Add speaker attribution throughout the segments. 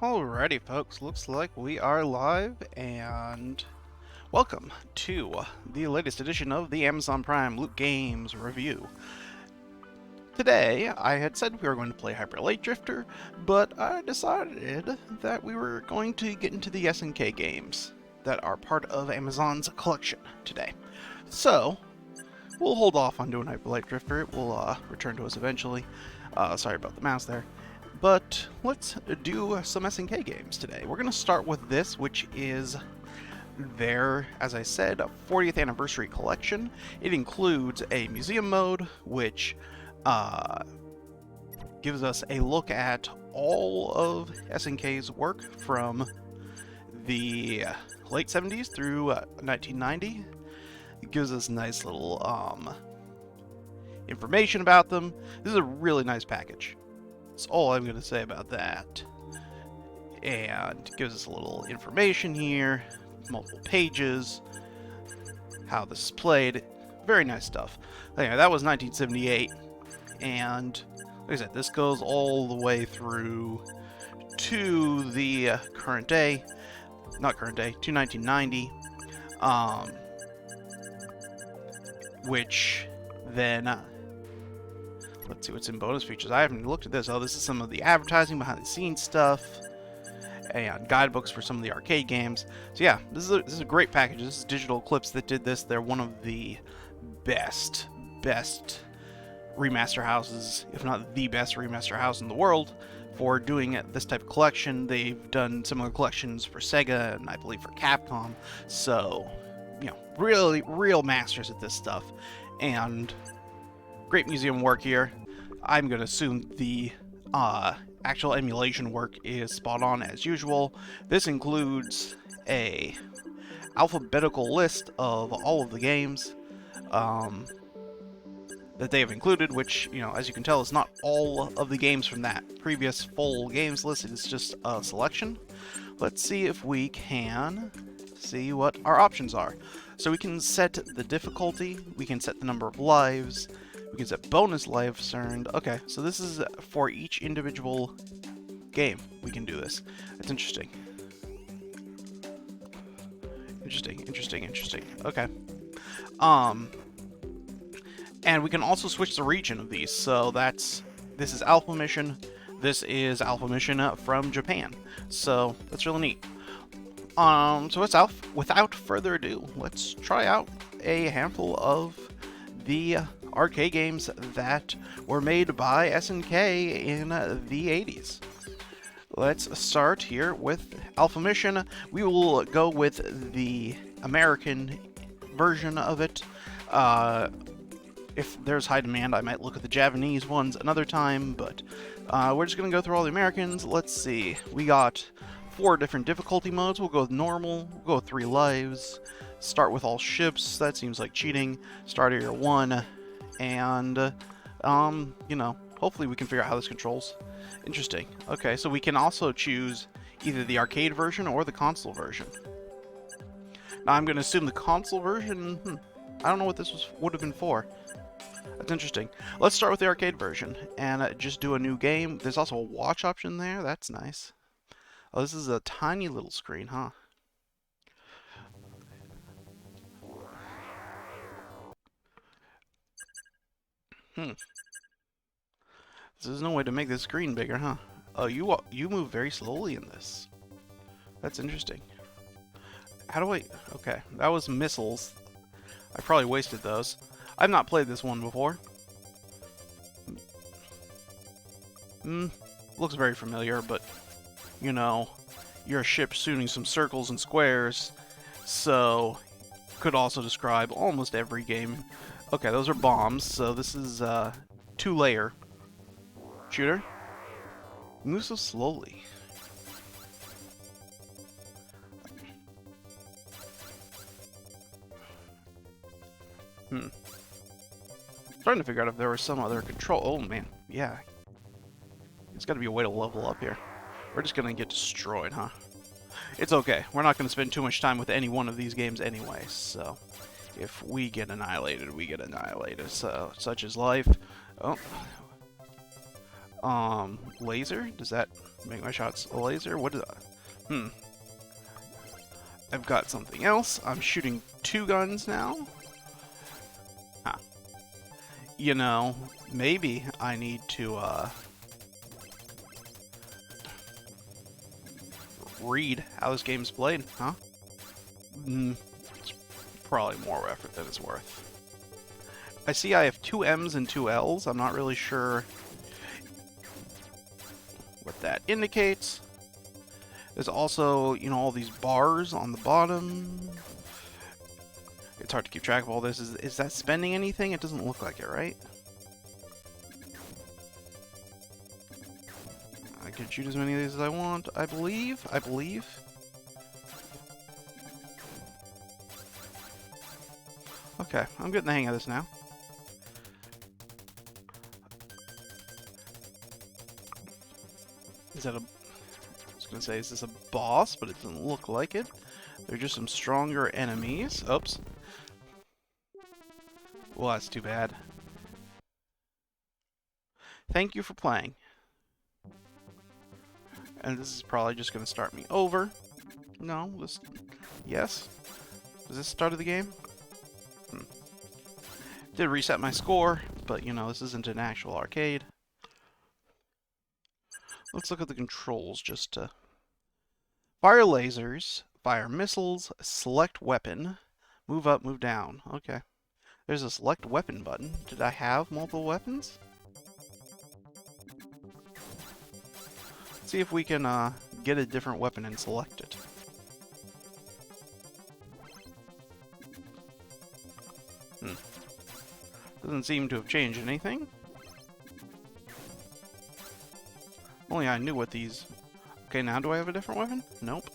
Speaker 1: Alrighty folks, looks like we are live, and welcome to the latest edition of the Amazon Prime Loot Games Review. Today, I had said we were going to play Hyper Light Drifter, but I decided that we were going to get into the SNK games that are part of Amazon's collection today. So, we'll hold off on doing Hyper Light Drifter. It will return to us eventually. Sorry about the mouse there. But let's do some SNK games today. We're going to start with this, which is their, as I said, 40th anniversary collection. It includes a museum mode, which gives us a look at all of SNK's work from the late 70s through 1990. It gives us nice little information about them. This is a really nice package. That's all I'm going to say about that. And it gives us a little information here, multiple pages, how this is played. Very nice stuff. Anyway, that was 1978, and like I said, this goes all the way through to the current day, not current day, to 1990, which then let's see what's in bonus features. I haven't looked at this. Oh, this is some of the advertising, behind the scenes stuff, and guidebooks for some of the arcade games. So yeah, this is a great package. This is Digital Eclipse that did this. They're one of the best remaster houses, if not the best remaster house in the world, for doing this type of collection. They've done similar collections for Sega and I believe for Capcom. So, you know, really real masters at this stuff. And great museum work here. I'm going to assume the actual emulation work is spot on as usual. This includes a alphabetical list of all of the games that they have included, which, you know, as you can tell, is not all of the games from that previous full games list. It's just a selection. Let's see if we can see what our options are. So we can set the difficulty, we can set the number of lives, we can set bonus lives earned. Okay, so this is for each individual game. We can do this. That's interesting. Interesting. Okay. And we can also switch the region of these. So this is Alpha Mission. This is Alpha Mission from Japan. So that's really neat. So without further ado, let's try out a handful of the arcade games that were made by SNK in the 80s. Let's start here with Alpha Mission. We will go with the American version of it. If there's high demand, I might look at the Japanese ones another time, but we're just going to go through all the Americans. Let's see. We got 4 different difficulty modes. We'll go with normal. We'll go with 3 lives. Start with all ships. That seems like cheating. Start area 1. And, you know, hopefully we can figure out how this controls. Interesting. Okay, so we can also choose either the arcade version or the console version. Now, I'm going to assume the console version, I don't know what this would have been for. That's interesting. Let's start with the arcade version and just do a new game. There's also a watch option there. That's nice. Oh, this is a tiny little screen, huh? There's no way to make this screen bigger, huh? Oh, you move very slowly in this. That's interesting. How do I... Okay, that was missiles. I probably wasted those. I've not played this one before. Looks very familiar, but, you know, you're a ship shooting some circles and squares, so could also describe almost every game. Okay, those are bombs, so this is 2-layer shooter. Move so slowly. Trying to figure out if there was some other control. Oh man, yeah. There's got to be a way to level up here. We're just gonna get destroyed, huh? It's okay. We're not gonna spend too much time with any one of these games anyway, so if we get annihilated, we get annihilated. So, such is life. Oh. Laser? Does that make my shots a laser? What is that? I've got something else. I'm shooting 2 guns now. Huh. You know, maybe I need to, read how this game's played, huh? It's probably more effort than it's worth. I see I have 2 M's and 2 L's. I'm not really sure what that indicates. There's also, you know, all these bars on the bottom. It's hard to keep track of all this. Is that spending anything? It doesn't look like it, right? I can shoot as many of these as I want, I believe. Okay, I'm getting the hang of this now. Is that a... I was gonna say, is this a boss? But it doesn't look like it. They're just some stronger enemies. Oops. Well, that's too bad. Thank you for playing. And this is probably just gonna start me over. No, this... Yes? Is this the start of the game? Did reset my score, but you know, this isn't an actual arcade. Let's look at the controls just to... Fire lasers, fire missiles, select weapon, move up, move down. Okay. There's a select weapon button. Did I have multiple weapons? Let's see if we can get a different weapon and select it. Doesn't seem to have changed anything. Only I knew what these... Okay, now do I have a different weapon? Nope.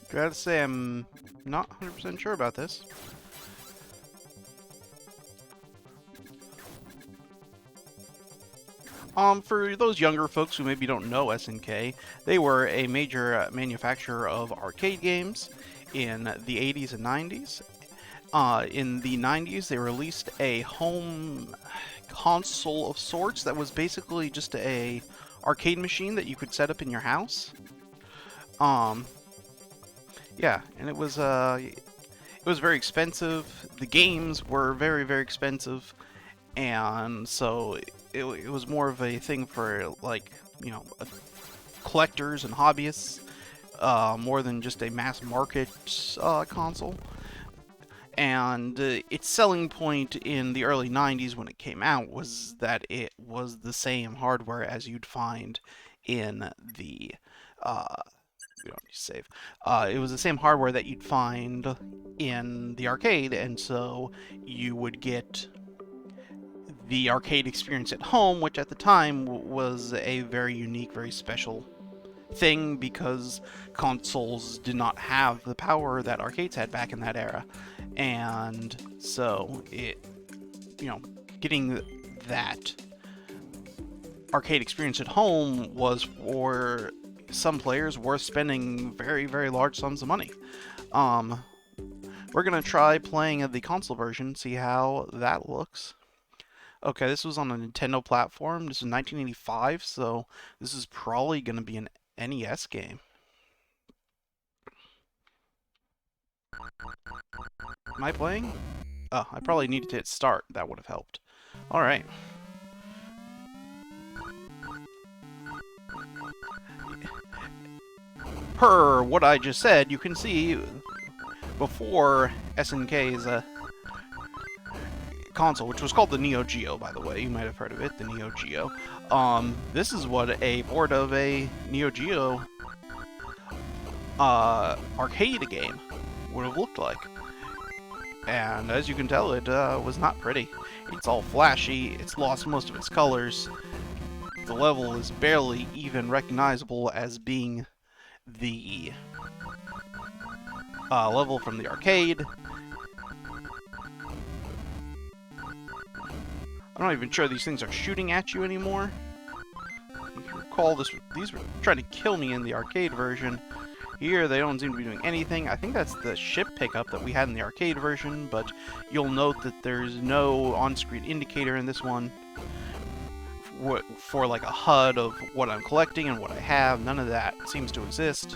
Speaker 1: Gotta say, I'm not 100% sure about this. For those younger folks who maybe don't know SNK, they were a major manufacturer of arcade games in the 80s and 90s. In the 90s, they released a home console of sorts that was basically just a arcade machine that you could set up in your house. Yeah, and it was very expensive. The games were very, very expensive, and so it was more of a thing for, like, you know, collectors and hobbyists, more than just a mass market console. And its selling point in the early 90s when it came out was that it was the same hardware as you'd find in the... we don't need to save. It was the same hardware that you'd find in the arcade, and so you would get the arcade experience at home, which at the time was a very unique, very special thing, because consoles did not have the power that arcades had back in that era. And so it, you know, getting that arcade experience at home was, for some players, worth spending very, very large sums of money. We're gonna try playing the console version, see how that looks. Okay, this was on a Nintendo platform. This is 1985, so this is probably gonna be an NES game. Am I playing? Oh, I probably needed to hit start. That would have helped. Alright. Per what I just said, you can see before SNK's console, which was called the Neo Geo, by the way. You might have heard of it, the Neo Geo. This is what a board of a Neo Geo arcade game would have looked like. And as you can tell, it was not pretty. It's all flashy, it's lost most of its colors. The level is barely even recognizable as being the level from the arcade. I'm not even sure these things are shooting at you anymore. If you recall, these were trying to kill me in the arcade version, Here, they don't seem to be doing anything. I think that's the ship pickup that we had in the arcade version, but you'll note that there's no on-screen indicator in this one for like a HUD of what I'm collecting and what I have. None of that seems to exist.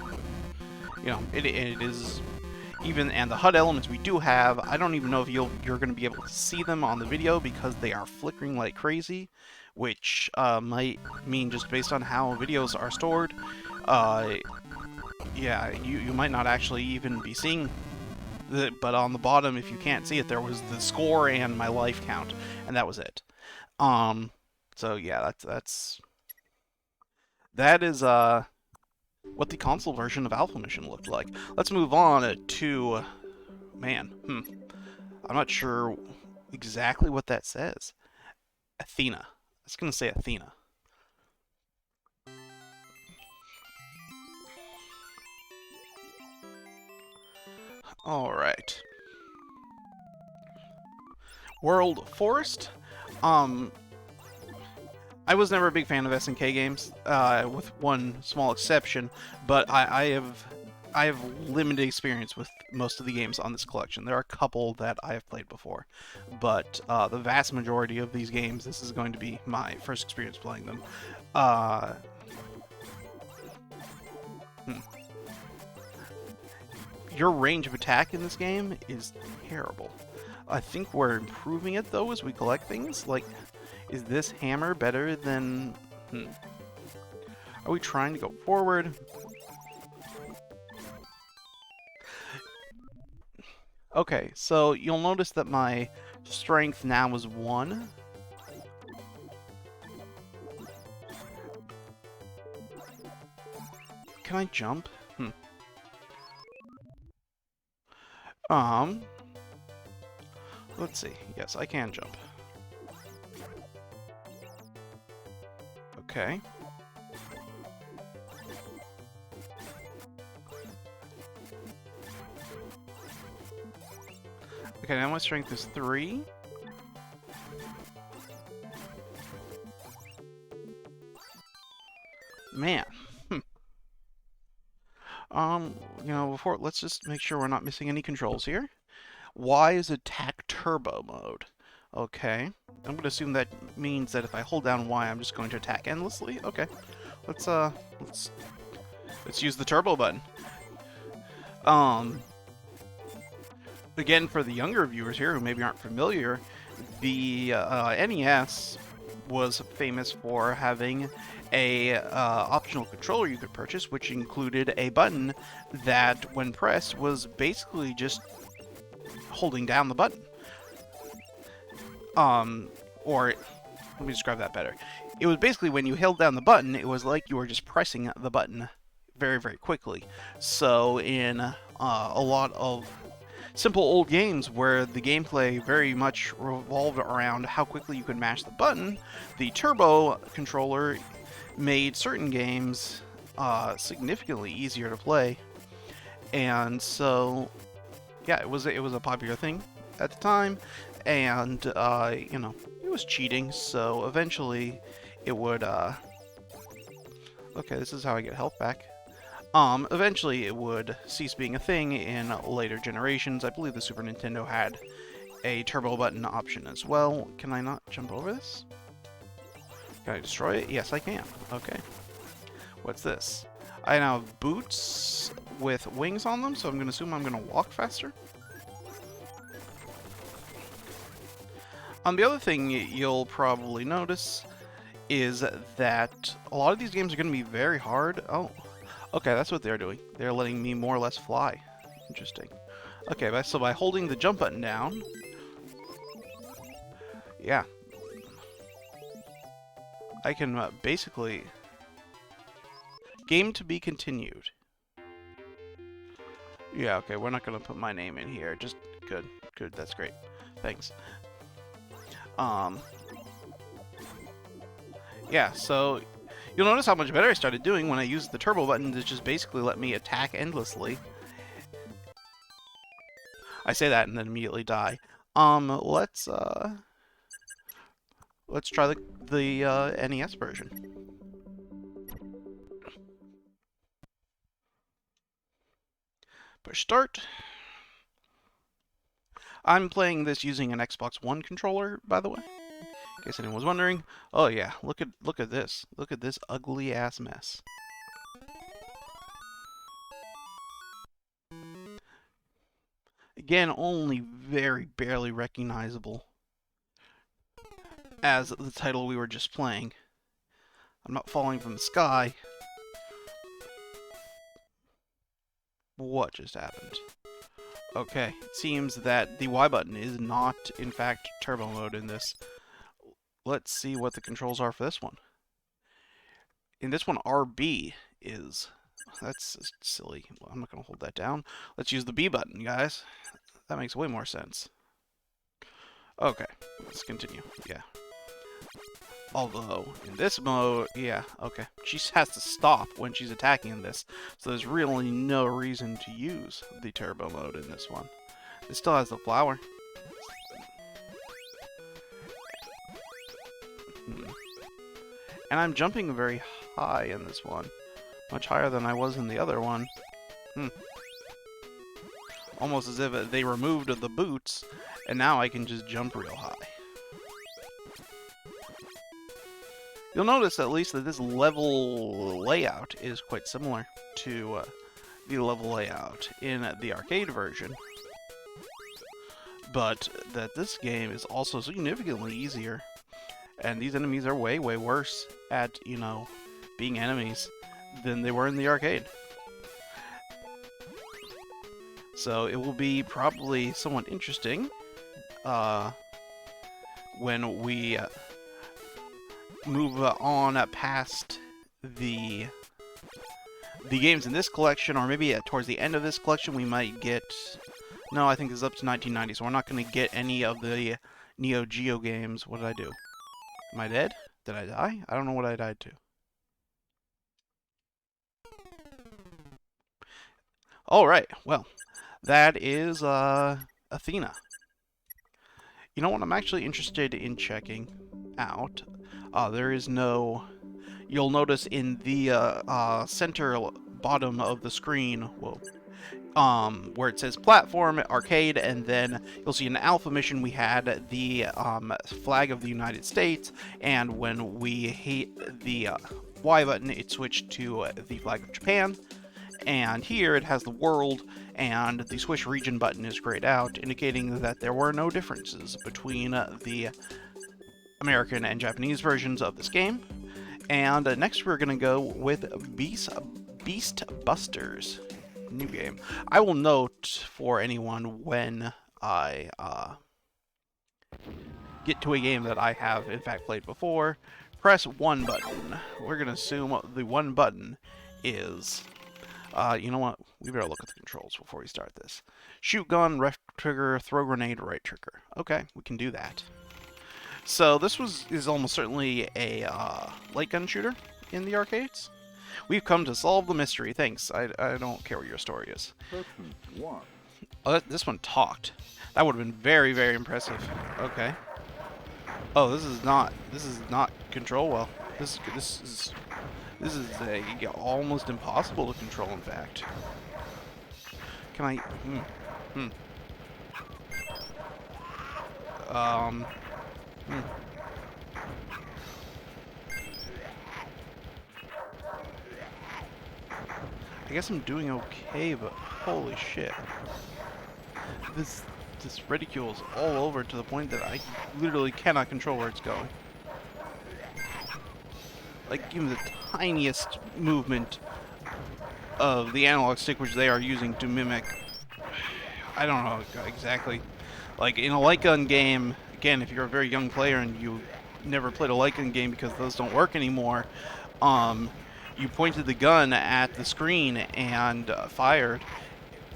Speaker 1: You know, it is even, and the HUD elements we do have, I don't even know if you're going to be able to see them on the video because they are flickering like crazy, which might mean just based on how videos are stored, yeah, you might not actually even be seeing but on the bottom, if you can't see it, there was the score and my life count, and that was it. So yeah, that is what the console version of Alpha Mission looked like. Let's move on to, man, I'm not sure exactly what that says. Athena. I was gonna say Athena. All right. World Forest. I was never a big fan of SNK games, with one small exception, but I have limited experience with most of the games on this collection. There are a couple that I have played before, but the vast majority of these games, this is going to be my first experience playing them. Your range of attack in this game is terrible. I think we're improving it, though, as we collect things. Like, is this hammer better than... Are we trying to go forward? Okay, so you'll notice that my strength now is 1. Can I jump? Let's see. Yes, I can jump. Okay. Okay, now my strength is 3. Man. You know, let's just make sure we're not missing any controls here. Y is attack turbo mode. Okay. I'm going to assume that means that if I hold down Y, I'm just going to attack endlessly. Okay. Let's use the turbo button. Again, for the younger viewers here who maybe aren't familiar, the NES was famous for having a optional controller you could purchase, which included a button that, when pressed, was basically just holding down the button. Or let me describe that better. It was basically when you held down the button, it was like you were just pressing the button very, very quickly. So in a lot of simple old games where the gameplay very much revolved around how quickly you could mash the button, the turbo controller made certain games significantly easier to play. And so, yeah, it was a popular thing at the time, and you know, it was cheating. So eventually, it would. Okay, this is how I get health back. Eventually it would cease being a thing in later generations. I believe the Super Nintendo had a turbo button option as well. Can I not jump over this? Can I destroy it? Yes, I can. Okay. What's this? I now have boots with wings on them, so I'm going to assume I'm going to walk faster. The other thing you'll probably notice is that a lot of these games are going to be very hard. Oh, okay, that's what they're doing. They're letting me more or less fly. Interesting. Okay, so by holding the jump button down... Yeah. I can basically... Game to be continued. Yeah, okay, we're not going to put my name in here. Just... Good. Good, that's great. Thanks. Yeah, so... You'll notice how much better I started doing when I used the turbo button to just basically let me attack endlessly. I say that and then immediately die. Let's try the NES version. Push start. I'm playing this using an Xbox One controller, by the way, in case anyone was wondering. Oh yeah, look at this. Look at this ugly ass mess. Again, only very barely recognizable as the title we were just playing. I'm not falling from the sky. What just happened? Okay, it seems that the Y button is not, in fact, turbo mode in this. Let's see what the controls are for this one. In this one, RB is... That's silly. Well, I'm not going to hold that down. Let's use the B button, guys. That makes way more sense. Okay, let's continue. Yeah. Although, in this mode, yeah, okay. She has to stop when she's attacking in this, so there's really no reason to use the turbo mode in this one. It still has the flower. And I'm jumping very high in this one. Much higher than I was in the other one. Almost as if they removed the boots, and now I can just jump real high. You'll notice at least that this level layout is quite similar to the level layout in the arcade version. But that this game is also significantly easier. And these enemies are way, way worse at, you know, being enemies than they were in the arcade. So it will be probably somewhat interesting when we move on past the games in this collection, or maybe towards the end of this collection we might get... No, I think this is up to 1990, so we're not going to get any of the Neo Geo games. What did I do? Am I dead? Did I die? I don't know what I died to. Alright, well, that is Athena. You know what I'm actually interested in checking out? There is no... You'll notice in the center bottom of the screen, whoa, where it says platform, arcade, and then you'll see in the alpha mission we had the flag of the United States, and when we hit the Y button, it switched to the flag of Japan. And here it has the world, and the Swish region button is grayed out, indicating that there were no differences between the American and Japanese versions of this game. And next we're going to go with Beast Busters. New game. I will note for anyone when I get to a game that I have in fact played before, press 1 button. We're going to assume the 1 button is... you know what? We better look at the controls before we start this. Shoot gun, left trigger, throw grenade, right trigger. Okay, we can do that. So this is almost certainly a light gun shooter in the arcades. We've come to solve the mystery. Thanks. I don't care what your story is. Oh, this one talked. That would have been very, very impressive. Okay. Oh, this is not control well. This is almost impossible to control, in fact. Can I... I guess I'm doing okay, but holy shit. This reticule is all over to the point that I literally cannot control where it's going. Like, even the tiniest movement of the analog stick, which they are using to mimic... I don't know exactly. Like, in a light gun game, again, if you're a very young player and you never played a light gun game because those don't work anymore, you pointed the gun at the screen and fired,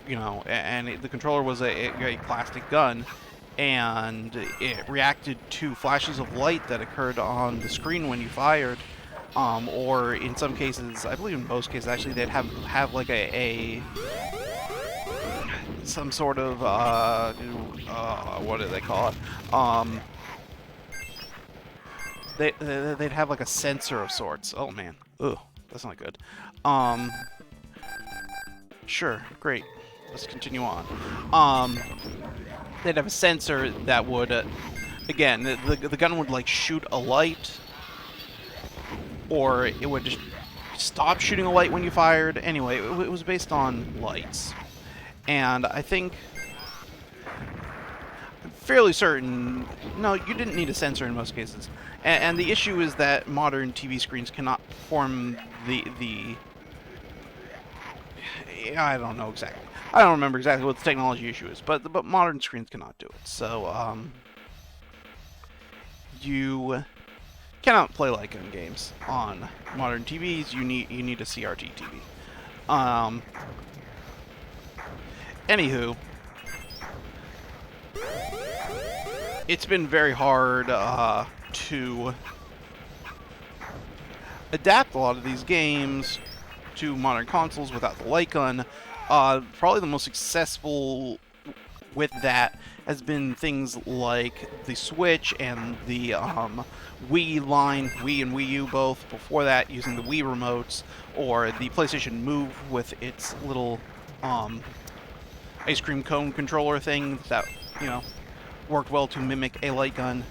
Speaker 1: you know, and the controller was a plastic gun, and it reacted to flashes of light that occurred on the screen when you fired. Or in some cases, I believe in most cases actually, they'd have like some sort of what do they call it? They'd have like a sensor of sorts. Oh man, ugh, that's not good. Sure, great. let's continue on. They'd have a sensor that would, again, the gun would like shoot a light, or it would just stop shooting a light when you fired. Anyway, it was based on lights, and I think, I'm fairly certain, no, you didn't need a sensor in most cases. And the issue is that modern TV screens cannot perform the I don't know exactly. I don't remember exactly what the technology issue is, but modern screens cannot do it. So you cannot play light gun games on modern TVs. You need a CRT TV. Anywho, it's been very hard to adapt a lot of these games to modern consoles without the light gun. Probably the most successful with that has been things like the Switch and the Wii line, Wii and Wii U both. Before that, using the Wii remotes, or the PlayStation Move with its little ice cream cone controller thing that, you know, worked well to mimic a light gun.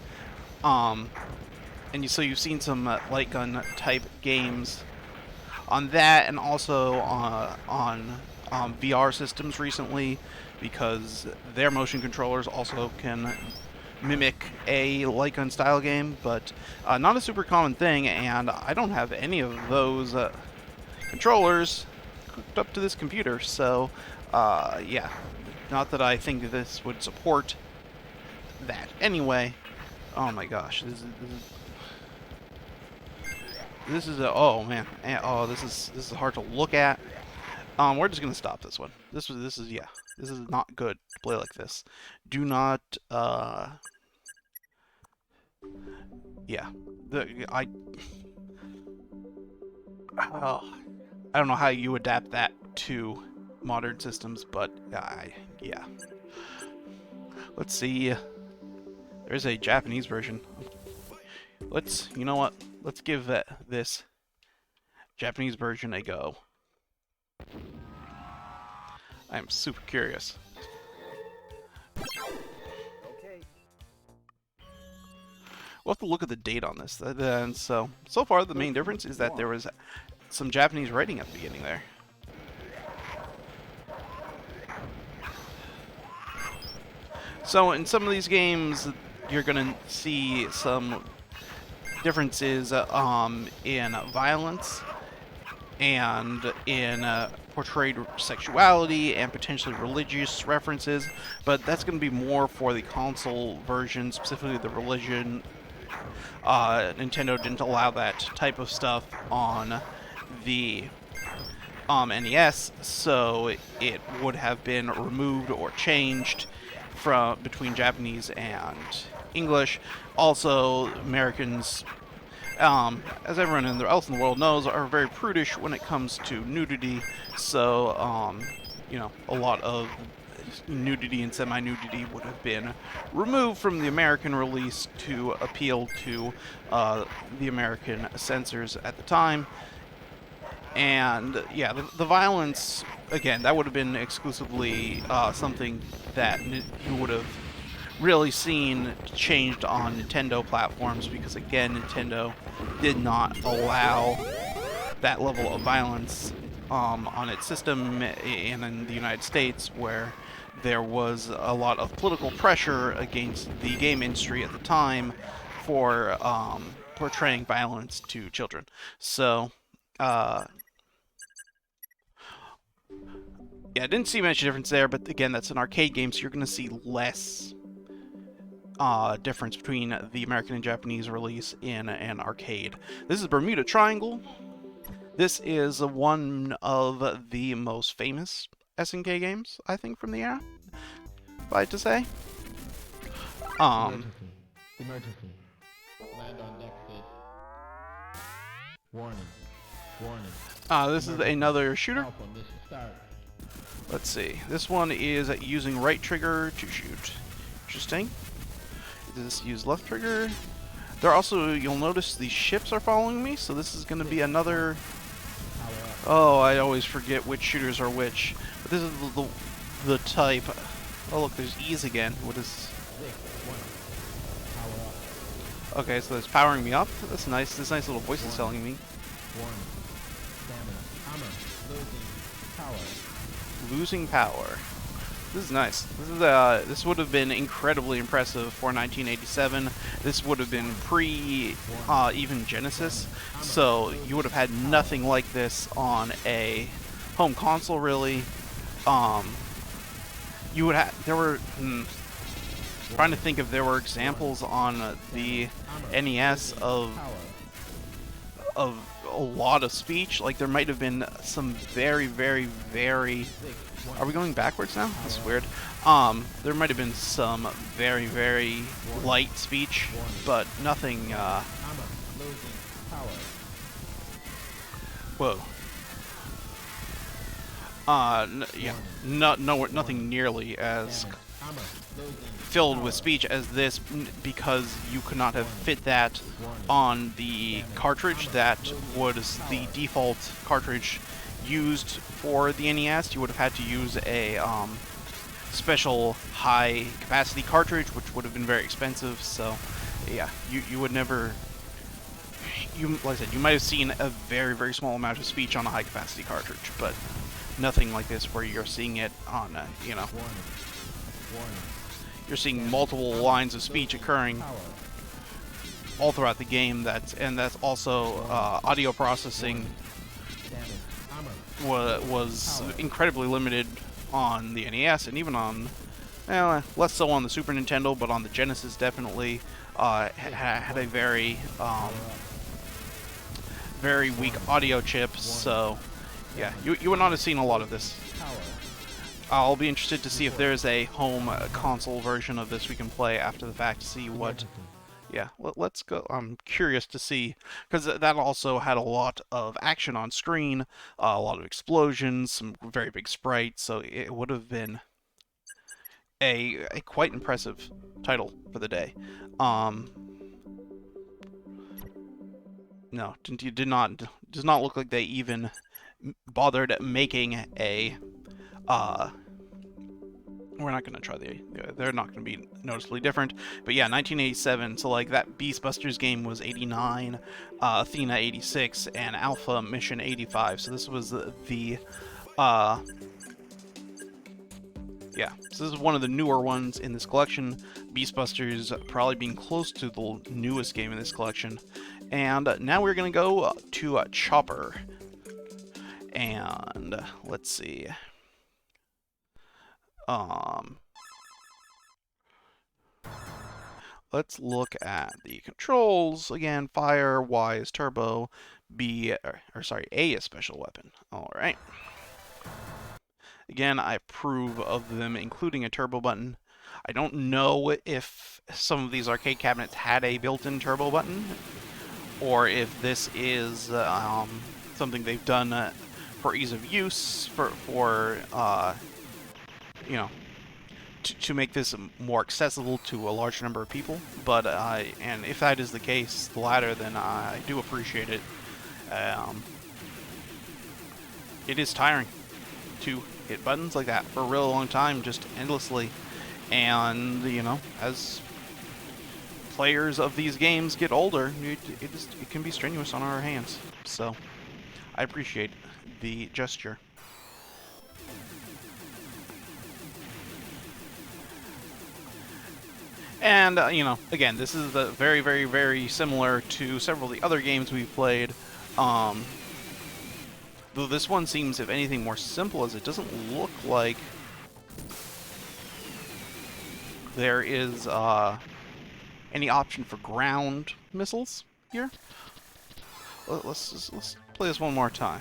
Speaker 1: So you've seen some light gun type games on that, and also on VR systems recently, because their motion controllers also can mimic a light gun style game, but not a super common thing, and I don't have any of those controllers hooked up to this computer, so yeah, not that I think this would support that. Anyway, oh my gosh, this is a, oh man, oh, this is hard to look at. We're just gonna stop this one. This is yeah, this is not good to play like this. Do not yeah, I don't know how you adapt that to modern systems, but yeah. Let's see. There's a Japanese version. You know what? Let's give this Japanese version a go. I am super curious.
Speaker 2: Okay.
Speaker 1: We'll have to look at the date on this. And so far the main difference is that there was some Japanese writing at the beginning there. So in some of these games, you're gonna see some differences in violence and in portrayed sexuality and potentially religious references, but that's going to be more for the console version, specifically the religion. Nintendo didn't allow that type of stuff on the NES, so it would have been removed or changed between Japanese and English. Also, Americans, as everyone else in the world knows, are very prudish when it comes to nudity. So, you know, a lot of nudity and semi-nudity would have been removed from the American release to appeal to the American censors at the time. And yeah, the violence, again, that would have been exclusively something that you would have really seen changed on Nintendo platforms, because again, Nintendo did not allow that level of violence on its system, and in the United States, where there was a lot of political pressure against the game industry at the time for portraying violence to children. So yeah, I didn't see much difference there, but again, that's an arcade game, so you're going to see less difference between the American and Japanese release in an arcade. This is Bermuda Triangle. This is one of the most famous SNK games, I think, from the era, if I had to say.
Speaker 2: Emergency. Land on deck fit. Warning.
Speaker 1: This is another shooter.
Speaker 2: Alpha, mission start.
Speaker 1: Let's see. This one is using right trigger to shoot. Interesting. This use left trigger. There also, you'll notice the ships are following me, so this is going to be another... Oh, I always forget which shooters are which. But this is the type. Oh look, there's E's again. What is?
Speaker 2: 6, 1. Power up.
Speaker 1: Okay, so it's powering me up. That's nice. This nice little voice is telling me.
Speaker 2: 1. Damage. Armor. Losing power.
Speaker 1: Losing power. This is nice. This would have been incredibly impressive for 1987. This would have been pre even Genesis, so you would have had nothing like this on a home console, really. You would have. There were. Trying to think if there were examples on the NES of a lot of speech. Like there might have been some very, very, very. Are we going backwards now? That's weird. There might have been some very, very light speech, but nothing. Whoa. Yeah, nothing nearly as filled with speech as this, because you could not have fit that on the cartridge that was the default cartridge used for the NES. You would have had to use a special high capacity cartridge, which would have been very expensive. So yeah, you would never. Like I said, you might have seen a very, very small amount of speech on a high capacity cartridge, but nothing like this where you're seeing it on you know, you're seeing multiple lines of speech occurring all throughout the game. That's also audio processing was incredibly limited on the NES, and even on, less so on the Super Nintendo, but on the Genesis definitely had a very very weak audio chip. So yeah, you would not have seen a lot of this. I'll be interested to see if there's a home console version of this we can play after the fact to see what. Yeah, let's go. I'm curious to see, because that also had a lot of action on screen, a lot of explosions, some very big sprites, so it would have been a quite impressive title for the day. No, does not look like they even bothered making a. We're not going to try they're not going to be noticeably different. But yeah, 1987, so like that Beastbusters game was 89, Athena 86, and Alpha Mission 85. So this was yeah, so this is one of the newer ones in this collection. Beastbusters probably being close to the newest game in this collection. And now we're going to go to Chopper. And let's see. Let's look at the controls again. Fire, Y is turbo, B, or sorry, A is special weapon. All right. Again, I approve of them including a turbo button. I don't know if some of these arcade cabinets had a built-in turbo button, or if this is something they've done for ease of use, for you know, to make this more accessible to a large number of people. But and if that is the case, the latter, then I do appreciate it. It is tiring to hit buttons like that for a really long time, just endlessly. And you know, as players of these games get older, it can be strenuous on our hands. So I appreciate the gesture. And, you know, again, this is very, very, very similar to several of the other games we've played. Though this one seems, if anything, more simple, as it doesn't look like there is any option for ground missiles here. Let's play this one more time.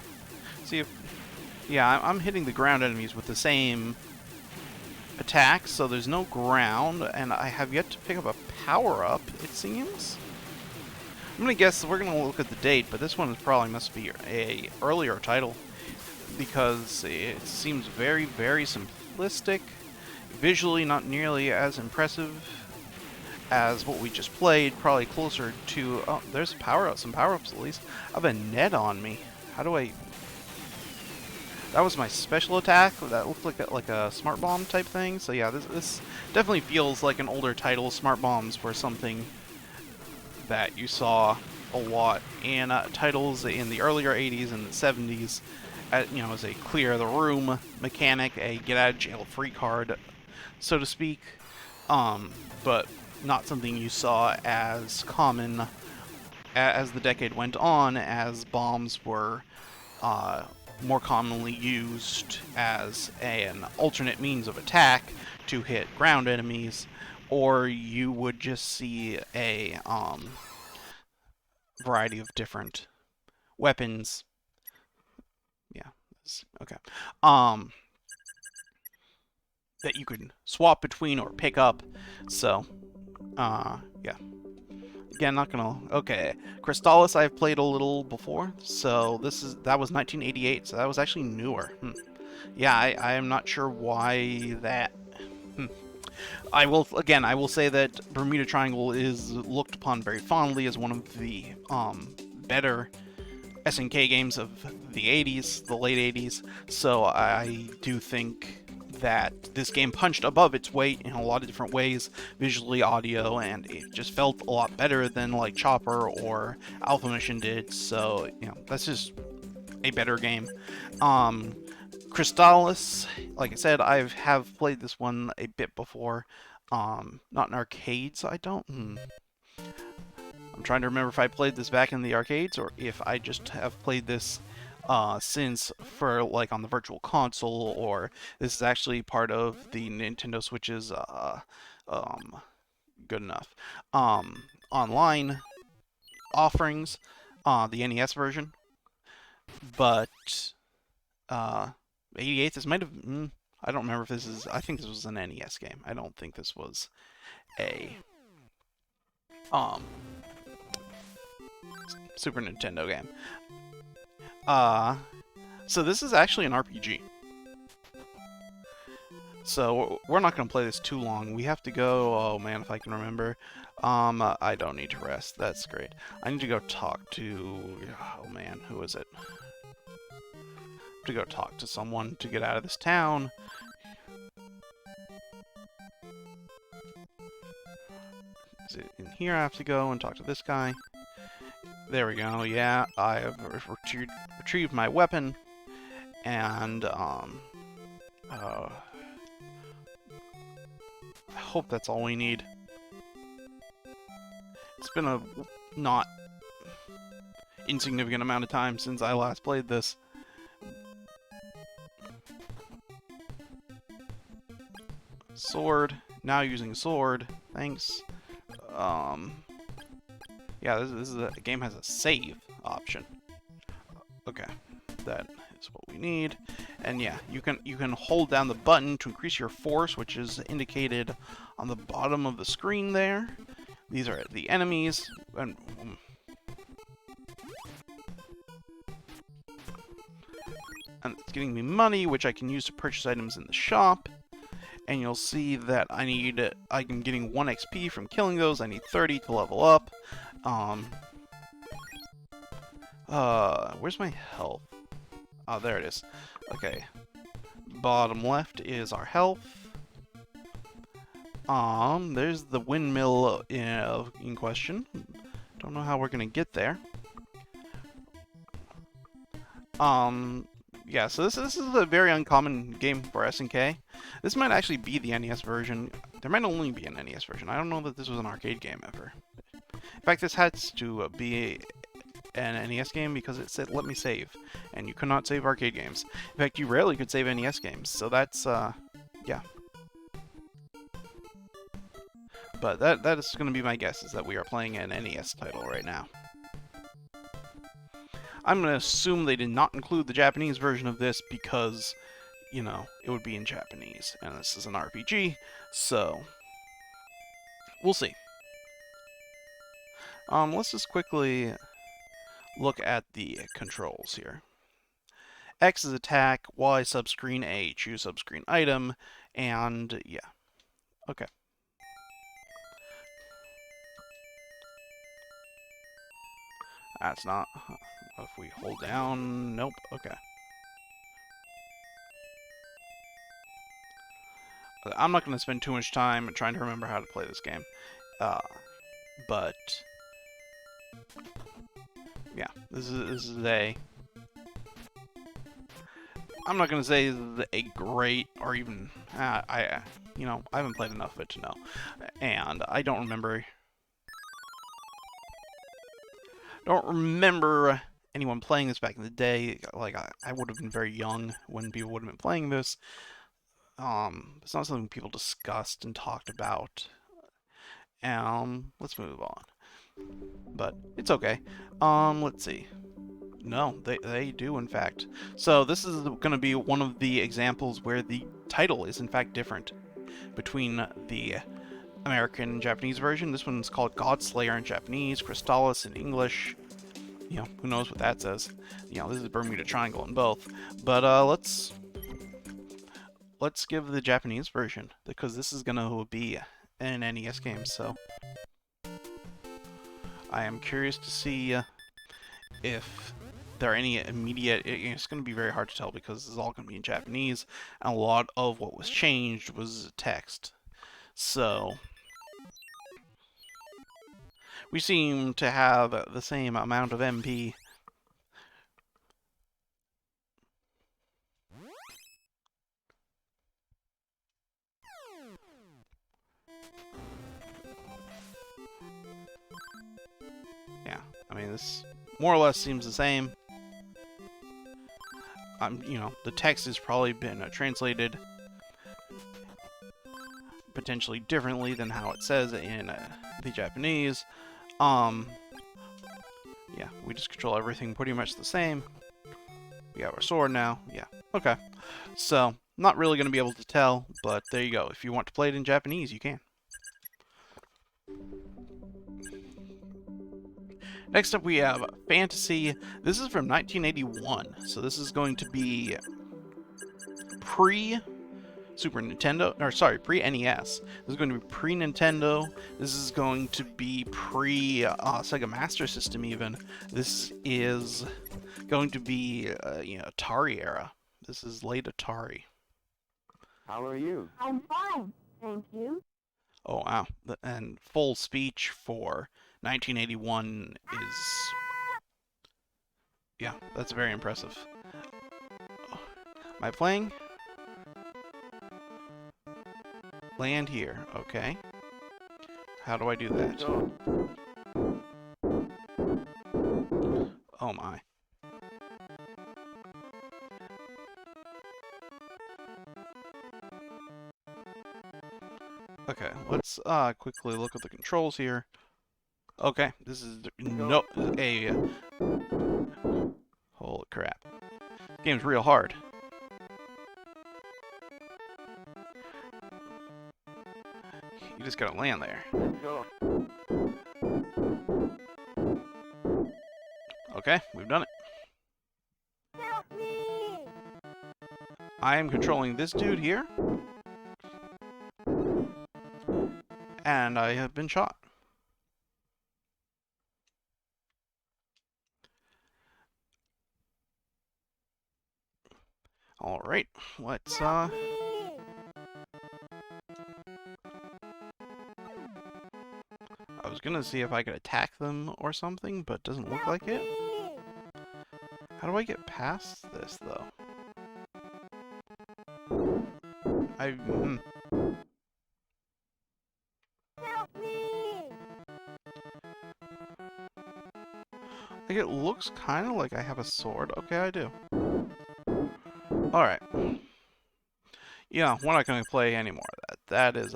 Speaker 1: See if... Yeah, I'm hitting the ground enemies with the same attacks, so there's no ground, and I have yet to pick up a power-up, it seems. I'm gonna guess we're gonna look at the date, but this one probably must be a earlier title, because it seems very, very simplistic, visually not nearly as impressive as what we just played, probably closer to... Oh, there's some power-ups at least. I have a net on me. How do I... That was my special attack. That looked like a smart bomb type thing. So yeah, this definitely feels like an older title. Smart bombs were something that you saw a lot in titles in the earlier 80s and the 70s. You know, as a clear the room mechanic, a get out of jail free card, so to speak. But not something you saw as common as the decade went on, as bombs were more commonly used as an alternate means of attack to hit ground enemies, or you would just see a variety of different weapons. Yeah, okay. Um, that you could swap between or pick up. So, yeah. Again, not gonna. Okay, Crystallis I've played a little before, so that was 1988, so that was actually newer. Yeah, I am not sure why that. Hmm. I will say that Bermuda Triangle is looked upon very fondly as one of the better SNK games of the 80s, the late 80s. So I do think that this game punched above its weight in a lot of different ways, visually, audio, and it just felt a lot better than like Chopper or Alpha Mission did. So, you know, that's just a better game. Um, Crystallis, like I said, I have played this one a bit before. Not in arcades, I don't. I'm trying to remember if I played this back in the arcades or if I just have played this since for like on the virtual console, or this is actually part of the Nintendo Switch's um, good enough online offerings, the NES version. But 88th, this might have. I don't remember if this is. I think this was an NES game. I don't think this was a um, Super Nintendo game. So this is actually an RPG. So we're not going to play this too long. We have to go. Oh man, if I can remember. I don't need to rest. That's great. I need to go talk to. Oh man, who is it? To go talk to someone to get out of this town. Is it in here? I have to go and talk to this guy. There we go. Yeah, I have retrieved my weapon, and I hope that's all we need. It's been a not insignificant amount of time since I last played this. Sword. Now using sword. Thanks. Yeah, this is a game has a save option. Okay, that is what we need. And yeah, you can hold down the button to increase your force, which is indicated on the bottom of the screen there. These are the enemies, and it's getting me money, which I can use to purchase items in the shop. And you'll see that I'm getting 1 XP from killing those. I need 30 to level up. Where's my health? Oh, there it is. Okay. Bottom left is our health. There's the windmill in question. Don't know how we're gonna get there. Yeah, so this is a very uncommon game for SNK. This might actually be the NES version. There might only be an NES version. I don't know that this was an arcade game ever. In fact, this has to be an NES game because it said let me save, and you could not save arcade games. In fact, you rarely could save NES games, so that's yeah. But that is going to be my guess, is that we are playing an NES title right now. I'm going to assume they did not include the Japanese version of this because, you know, it would be in Japanese, and this is an RPG, so we'll see. Let's just quickly look at the controls here. X is attack, Y subscreen, A choose subscreen item, and yeah. Okay. That's not... If we hold down... Nope. Okay. I'm not going to spend too much time trying to remember how to play this game. But yeah, this is a. I'm not going to say a great or even I haven't played enough of it to know, and I don't remember anyone playing this back in the day. Like I would have been very young when people would have been playing this. It's not something people discussed and talked about. Let's move on. But it's okay. Let's see. No, they do, in fact. So this is going to be one of the examples where the title is, in fact, different between the American and Japanese version. This one's called Godslayer in Japanese, Crystallis in English. You know, who knows what that says. You know, this is Bermuda Triangle in both. But let's give the Japanese version, because this is going to be an NES game, so I am curious to see if there are any immediate. It's going to be very hard to tell because this is all going to be in Japanese, and a lot of what was changed was text. So we seem to have the same amount of MP. Yeah, I mean, this more or less seems the same. The text has probably been translated potentially differently than how it says in the Japanese. Yeah, we just control everything pretty much the same. We have our sword now. Yeah, okay. So, not really going to be able to tell, but there you go. If you want to play it in Japanese, you can. Next up, we have Fantasy. This is from 1981, so this is going to be pre-Super Nintendo, or sorry, pre-NES. This is going to be pre-Nintendo. This is going to be pre-Sega Master System even. This is going to be, Atari era. This is late Atari.
Speaker 3: How are you?
Speaker 4: I'm fine, thank you.
Speaker 1: Oh, wow. And full speech for 1981 is... Yeah, that's very impressive. Oh, am I playing? Land here. Okay. How do I do that? Oh my. Okay, let's quickly look at the controls here. Okay, this is holy crap. This game's real hard. You just gotta land there. Okay, we've done it.
Speaker 4: Help me!
Speaker 1: I am controlling this dude here. And I have been shot. Alright, let's
Speaker 4: Help me!
Speaker 1: I was gonna see if I could attack them or something, but doesn't look like it. How do I get past this, though?
Speaker 4: Help me!
Speaker 1: Like, it looks kind of like I have a sword. Okay, I do. Alright. Yeah, we're not going to play any more of that. That is,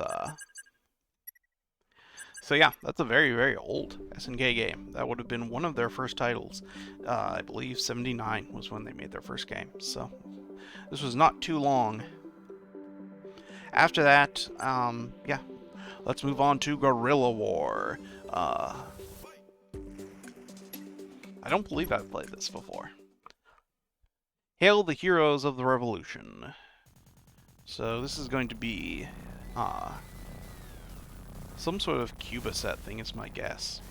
Speaker 1: So yeah, that's a very, very old SNK game. That would have been one of their first titles. I believe 79 was when they made their first game. So, this was not too long. After that, yeah, let's move on to Guerilla War. I don't believe I've played this before. Hail the Heroes of the Revolution. So this is going to be some sort of Cuba set thing is my guess.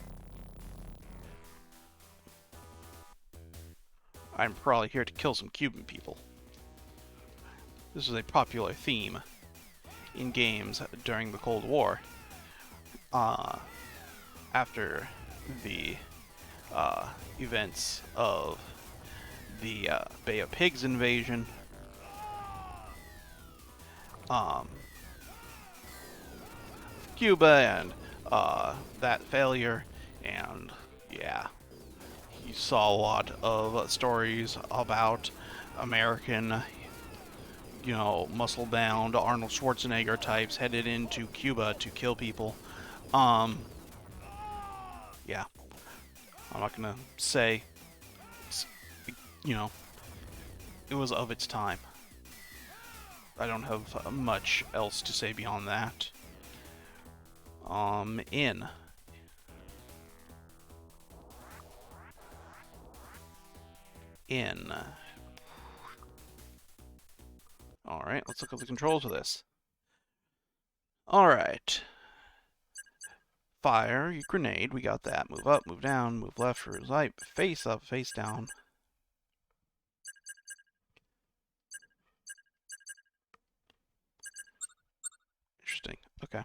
Speaker 1: I'm probably here to kill some Cuban people. This is a popular theme in games during the Cold War. After the events of the Bay of Pigs invasion, Cuba, and that failure, and yeah, you saw a lot of stories about American, you know, muscle-bound Arnold Schwarzenegger types headed into Cuba to kill people. Yeah, I'm not gonna say, you know, it was of its time. I don't have much else to say beyond that. In. Alright, let's look at the controls for this. Alright. Fire, your grenade, we got that. Move up, move down, move left or right, face up, face down. Interesting, okay.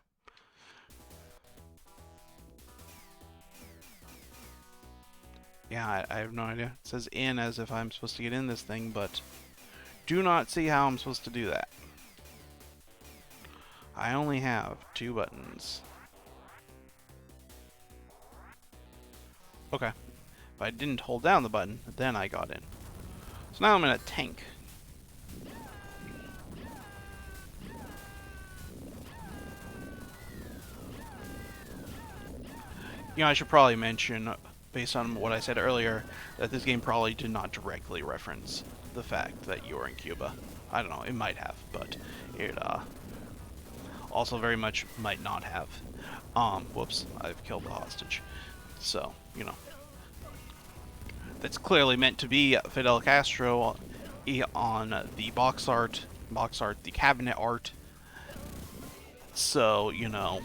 Speaker 1: Yeah, I have no idea. It says in as if I'm supposed to get in this thing, but do not see how I'm supposed to do that. I only have 2 buttons. Okay. If I didn't hold down the button, then I got in. So now I'm in a tank. You know, I should probably mention, based on what I said earlier, that this game probably did not directly reference the fact that you were in Cuba. I don't know, it might have, but it also very much might not have. Whoops, I've killed the hostage. So, you know. That's clearly meant to be Fidel Castro on the box art, the cabinet art. So, you know,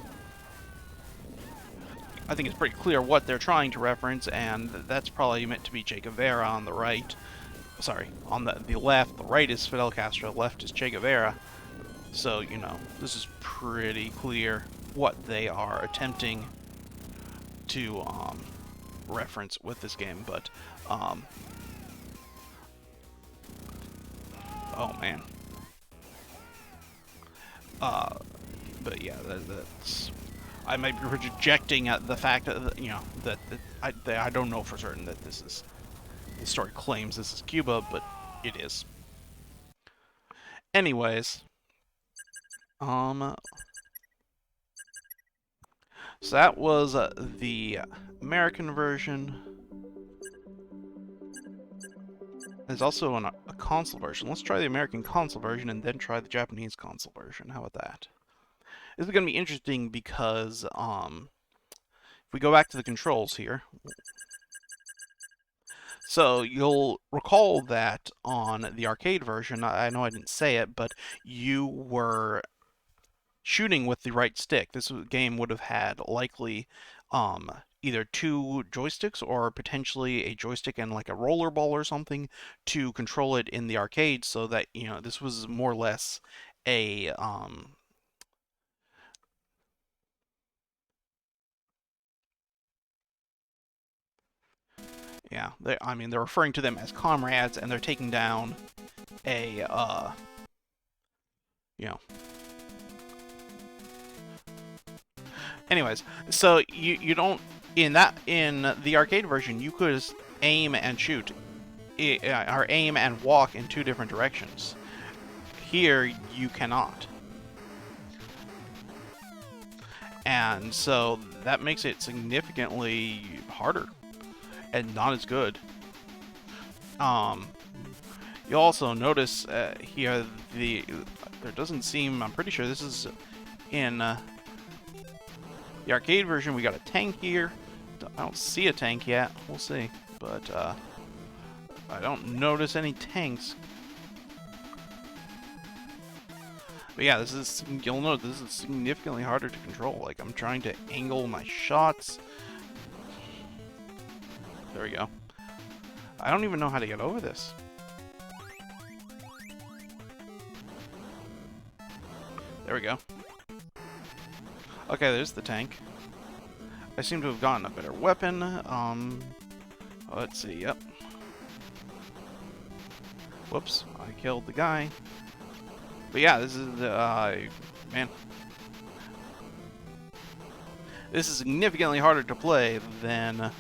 Speaker 1: I think it's pretty clear what they're trying to reference, and that's probably meant to be Che Guevara on the right. Sorry, on the left. The right is Fidel Castro, left is Che Guevara. So, you know, this is pretty clear what they are attempting to reference with this game, but oh man. But yeah, that's, I might be rejecting the fact that, you know, that I don't know for certain that this is, the story claims this is Cuba, but it is. Anyways, so that was the American version. There's also a console version. Let's try the American console version and then try the Japanese console version. How about that? This is going to be interesting because if we go back to the controls here, so you'll recall that on the arcade version, I know I didn't say it, but you were shooting with the right stick. This game would have had likely either 2 joysticks or potentially a joystick and like a roller ball or something to control it in the arcade, so that, you know, this was more or less a yeah, I mean, they're referring to them as comrades, and they're taking down a, you know. Anyways, so you don't, in the arcade version, you could aim and shoot, or aim and walk in 2 different directions. Here, you cannot. And so that makes it significantly harder and not as good. You'll also notice here there doesn't seem, I'm pretty sure this is in the arcade version. We got a tank here. I don't see a tank yet. We'll see, but I don't notice any tanks. But yeah, you'll note this is significantly harder to control. Like, I'm trying to angle my shots. There we go. I don't even know how to get over this. There we go. Okay, there's the tank. I seem to have gotten a better weapon. Let's see, yep. Whoops, I killed the guy. But yeah, this is, man. This is significantly harder to play than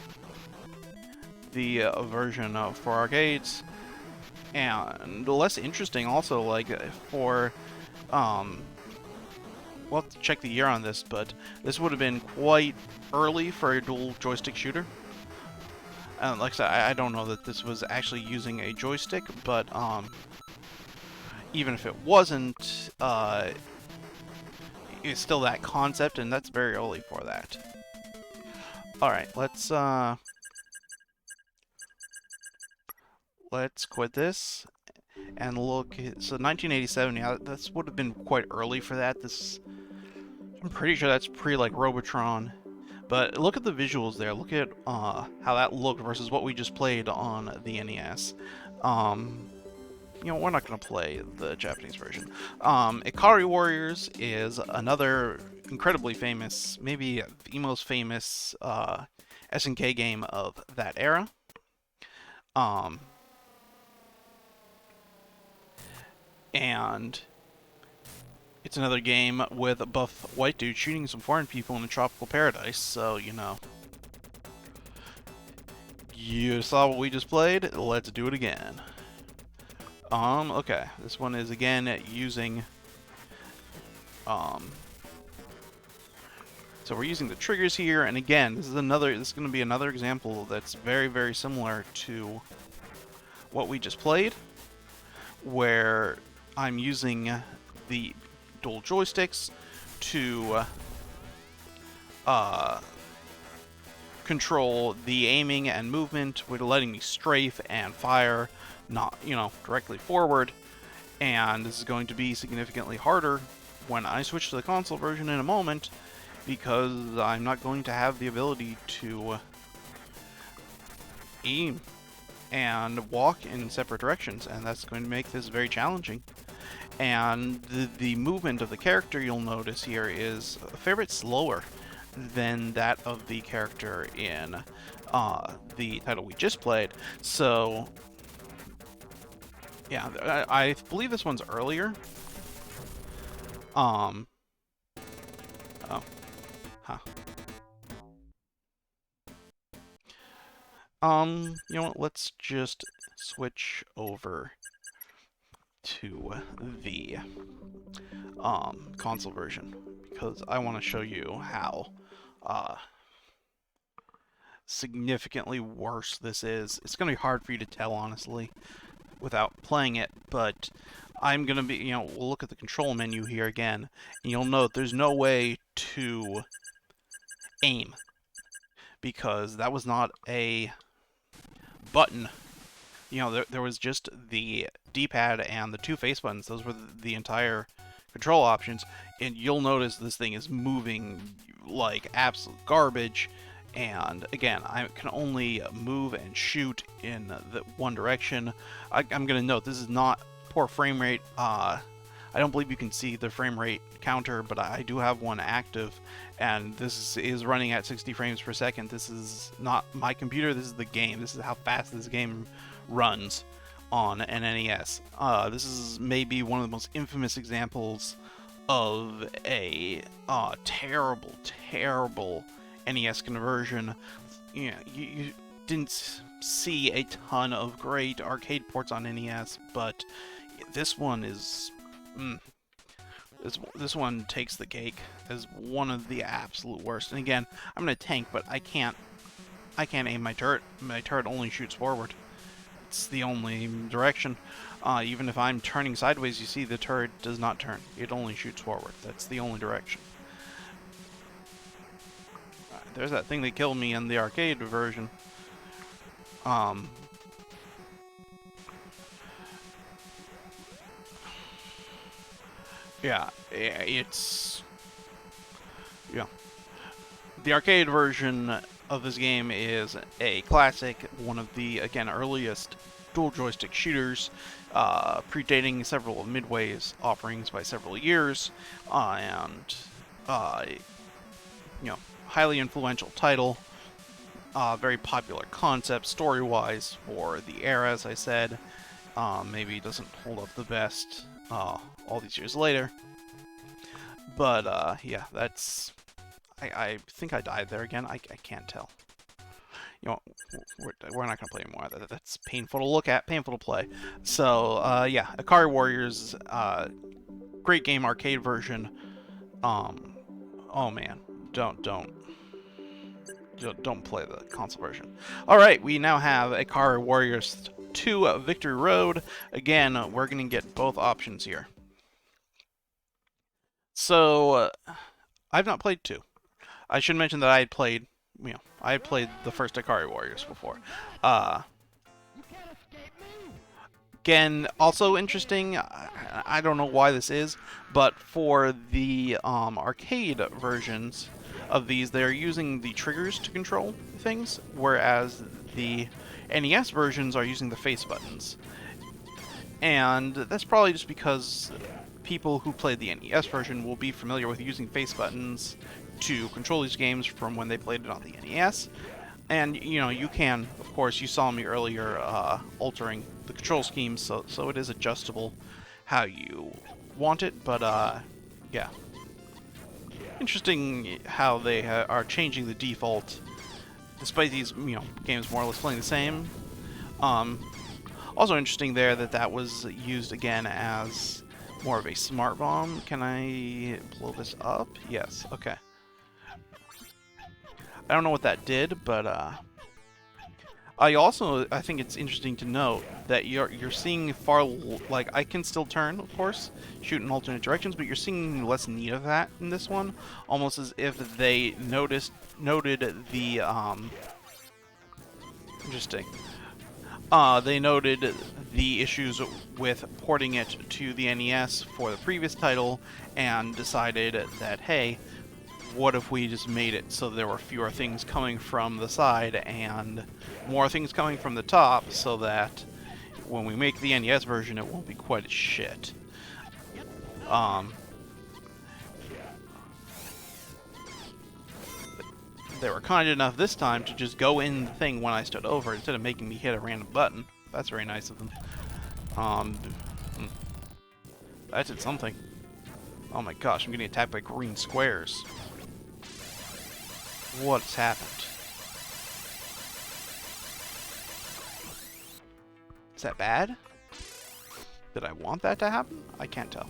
Speaker 1: the version for arcades. And less interesting also, like, for, we'll have to check the year on this, but this would have been quite early for a dual joystick shooter. Like I said, I don't know that this was actually using a joystick, but even if it wasn't, it's still that concept, and that's very early for that. Alright, let's quit this and look. So 1987, yeah, this would have been quite early for that. I'm pretty sure that's pre, like, Robotron. But look at the visuals there. Look at how that looked versus what we just played on the NES. You know, we're not going to play the Japanese version. Ikari Warriors is another incredibly famous, maybe the most famous SNK game of that era. And it's another game with a buff white dude shooting some foreign people in a tropical paradise, so, you know. You saw what we just played, let's do it again. Okay, this one is again using, so we're using the triggers here, and again, this is going to be another example that's very, very similar to what we just played, where I'm using the dual joysticks to control the aiming and movement, with letting me strafe and fire, not, you know, directly forward. And this is going to be significantly harder when I switch to the console version in a moment, because I'm not going to have the ability to aim and walk in separate directions, and that's going to make this very challenging. And the movement of the character, you'll notice here, is a fair bit slower than that of the character in the title we just played. So, yeah, I believe this one's earlier. Oh. Huh. You know what, let's just switch over to the console version, because I want to show you how significantly worse this is. It's going to be hard for you to tell, honestly, without playing it, but I'm going to be, you know, we'll look at the control menu here again, and you'll note there's no way to aim, because that was not a button. You know, there was just the D-pad and the two face buttons. Those were the entire control options, and you'll notice this thing is moving like absolute garbage. And again, I can only move and shoot in the one direction. I'm going to note this is not poor frame rate. I don't believe you can see the frame rate counter, but I do have one active, and this is running at 60 frames per second. This is not my computer, this is the game. This is how fast this game runs on an NES. This is maybe one of the most infamous examples of a terrible, terrible NES conversion. You know, you didn't see a ton of great arcade ports on NES, but this one is... This one takes the cake as one of the absolute worst. And again, I'm gonna tank, but I can't aim my turret. My turret only shoots forward. It's the only direction. Even if I'm turning sideways, you see the turret does not turn. It only shoots forward. That's the only direction. There's that thing that killed me in the arcade version. Yeah, it's... Yeah. The arcade version of this game is a classic, one of the, again, earliest dual joystick shooters. predating several of Midway's offerings by several years, and you know, highly influential title, very popular concept story-wise for the era, as I said. Maybe it doesn't hold up the best all these years later, but yeah, that's. I think I died there again. I can't tell. You know, we're not going to play anymore. That's painful to look at, painful to play. So, yeah, Ikari Warriors, great game, arcade version. Oh man, don't play the console version. All right, we now have Ikari Warriors 2 Victory Road. Again, we're going to get both options here. So, I've not played 2. I should mention that I had played, I had played the first Ikari Warriors before. Again, also interesting, I don't know why this is, but for the arcade versions of these, they're using the triggers to control things, whereas the NES versions are using the face buttons. And that's probably just because people who played the NES version will be familiar with using face buttons to control these games from when they played it on the NES. And, you know, you can, of course, you saw me earlier altering the control scheme, so it is adjustable how you want it, but, yeah. Interesting how they are changing the default, despite these, games more or less playing the same. Also interesting there that was used again as more of a smart bomb. Can I blow this up? Yes, okay. I don't know what that did, but I think it's interesting to note that you're seeing like, I can still turn, of course, shoot in alternate directions, but you're seeing less need of that in this one, almost as if they noted the interesting. They noted the issues with porting it to the NES for the previous title and decided that, hey, what if we just made it so there were fewer things coming from the side and more things coming from the top, so that when we make the NES version, it won't be quite as shit. They were kind enough this time to just go in the thing when I stood over instead of making me hit a random button. That's very nice of them. That did something. Oh my gosh, I'm getting attacked by green squares. What's happened? Is that bad? Did I want that to happen? I can't tell.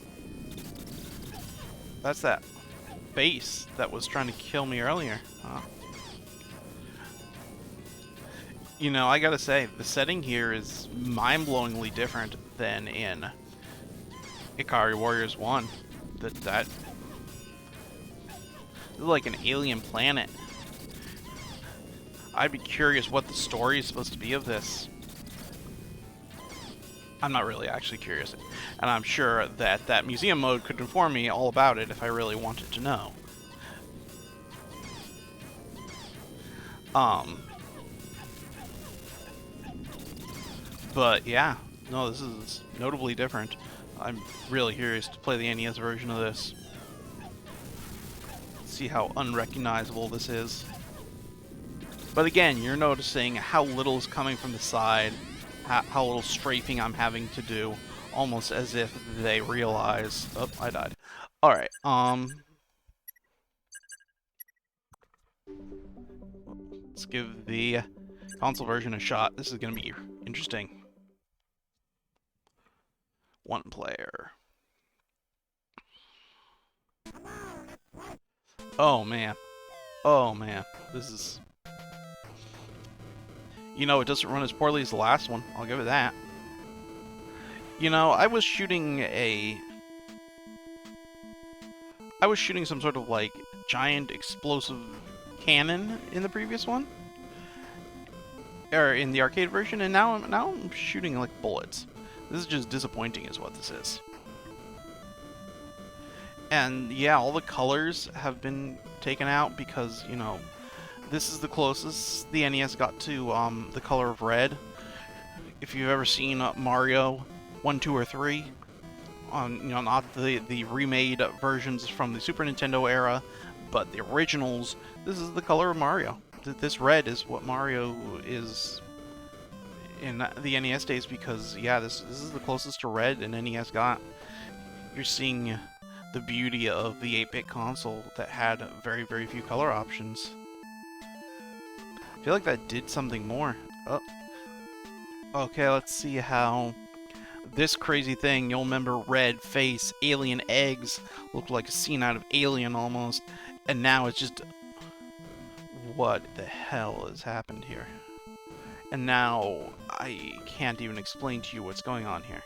Speaker 1: That's that base that was trying to kill me earlier. You know, I gotta say, the setting here is mind-blowingly different than in Ikari Warriors 1. That is like an alien planet. I'd be curious what the story is supposed to be of this. I'm not really actually curious, and I'm sure that museum mode could inform me all about it if I really wanted to know. But yeah, no, this is notably different. I'm really curious to play the NES version of this. See how unrecognizable this is. But again, you're noticing how little is coming from the side, how little strafing I'm having to do, almost as if they realize... Oh, I died. Alright, let's give the console version a shot. This is gonna be interesting. One player. Oh man. Oh man. This is... You know, it doesn't run as poorly as the last one. I'll give it that. You know, I was shooting some sort of, like, giant explosive cannon in the previous one. Or in the arcade version, and now I'm shooting, like, bullets. This is just disappointing is what this is. And, yeah, all the colors have been taken out because, you know, this is the closest the NES got to the color of red. If you've ever seen Mario 1, 2, or 3. On, not the remade versions from the Super Nintendo era, but the originals. This is the color of Mario. This red is what Mario is in the NES days, because yeah, this is the closest to red an NES got. You're seeing the beauty of the 8-bit console that had very, very few color options. I feel like that did something more. Oh. Okay, let's see how this crazy thing, you'll remember red face, alien eggs, looked like a scene out of Alien almost, and now it's just... What the hell has happened here? And now I can't even explain to you what's going on here.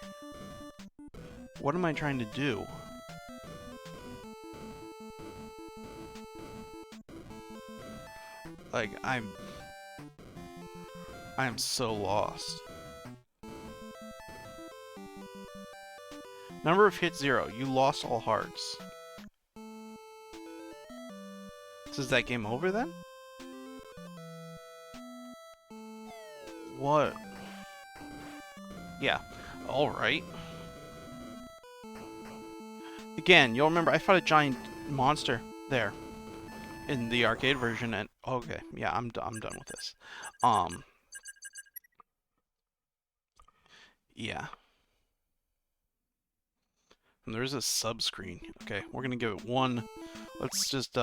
Speaker 1: What am I trying to do? Like, I am so lost. Number of hits 0. You lost all hearts. So is that game over then? What? Yeah. Alright. Again, you'll remember I fought a giant monster there in the arcade version, and okay, yeah, I'm done with this. Yeah. And there's a sub screen. Okay, we're gonna give it 1. Let's just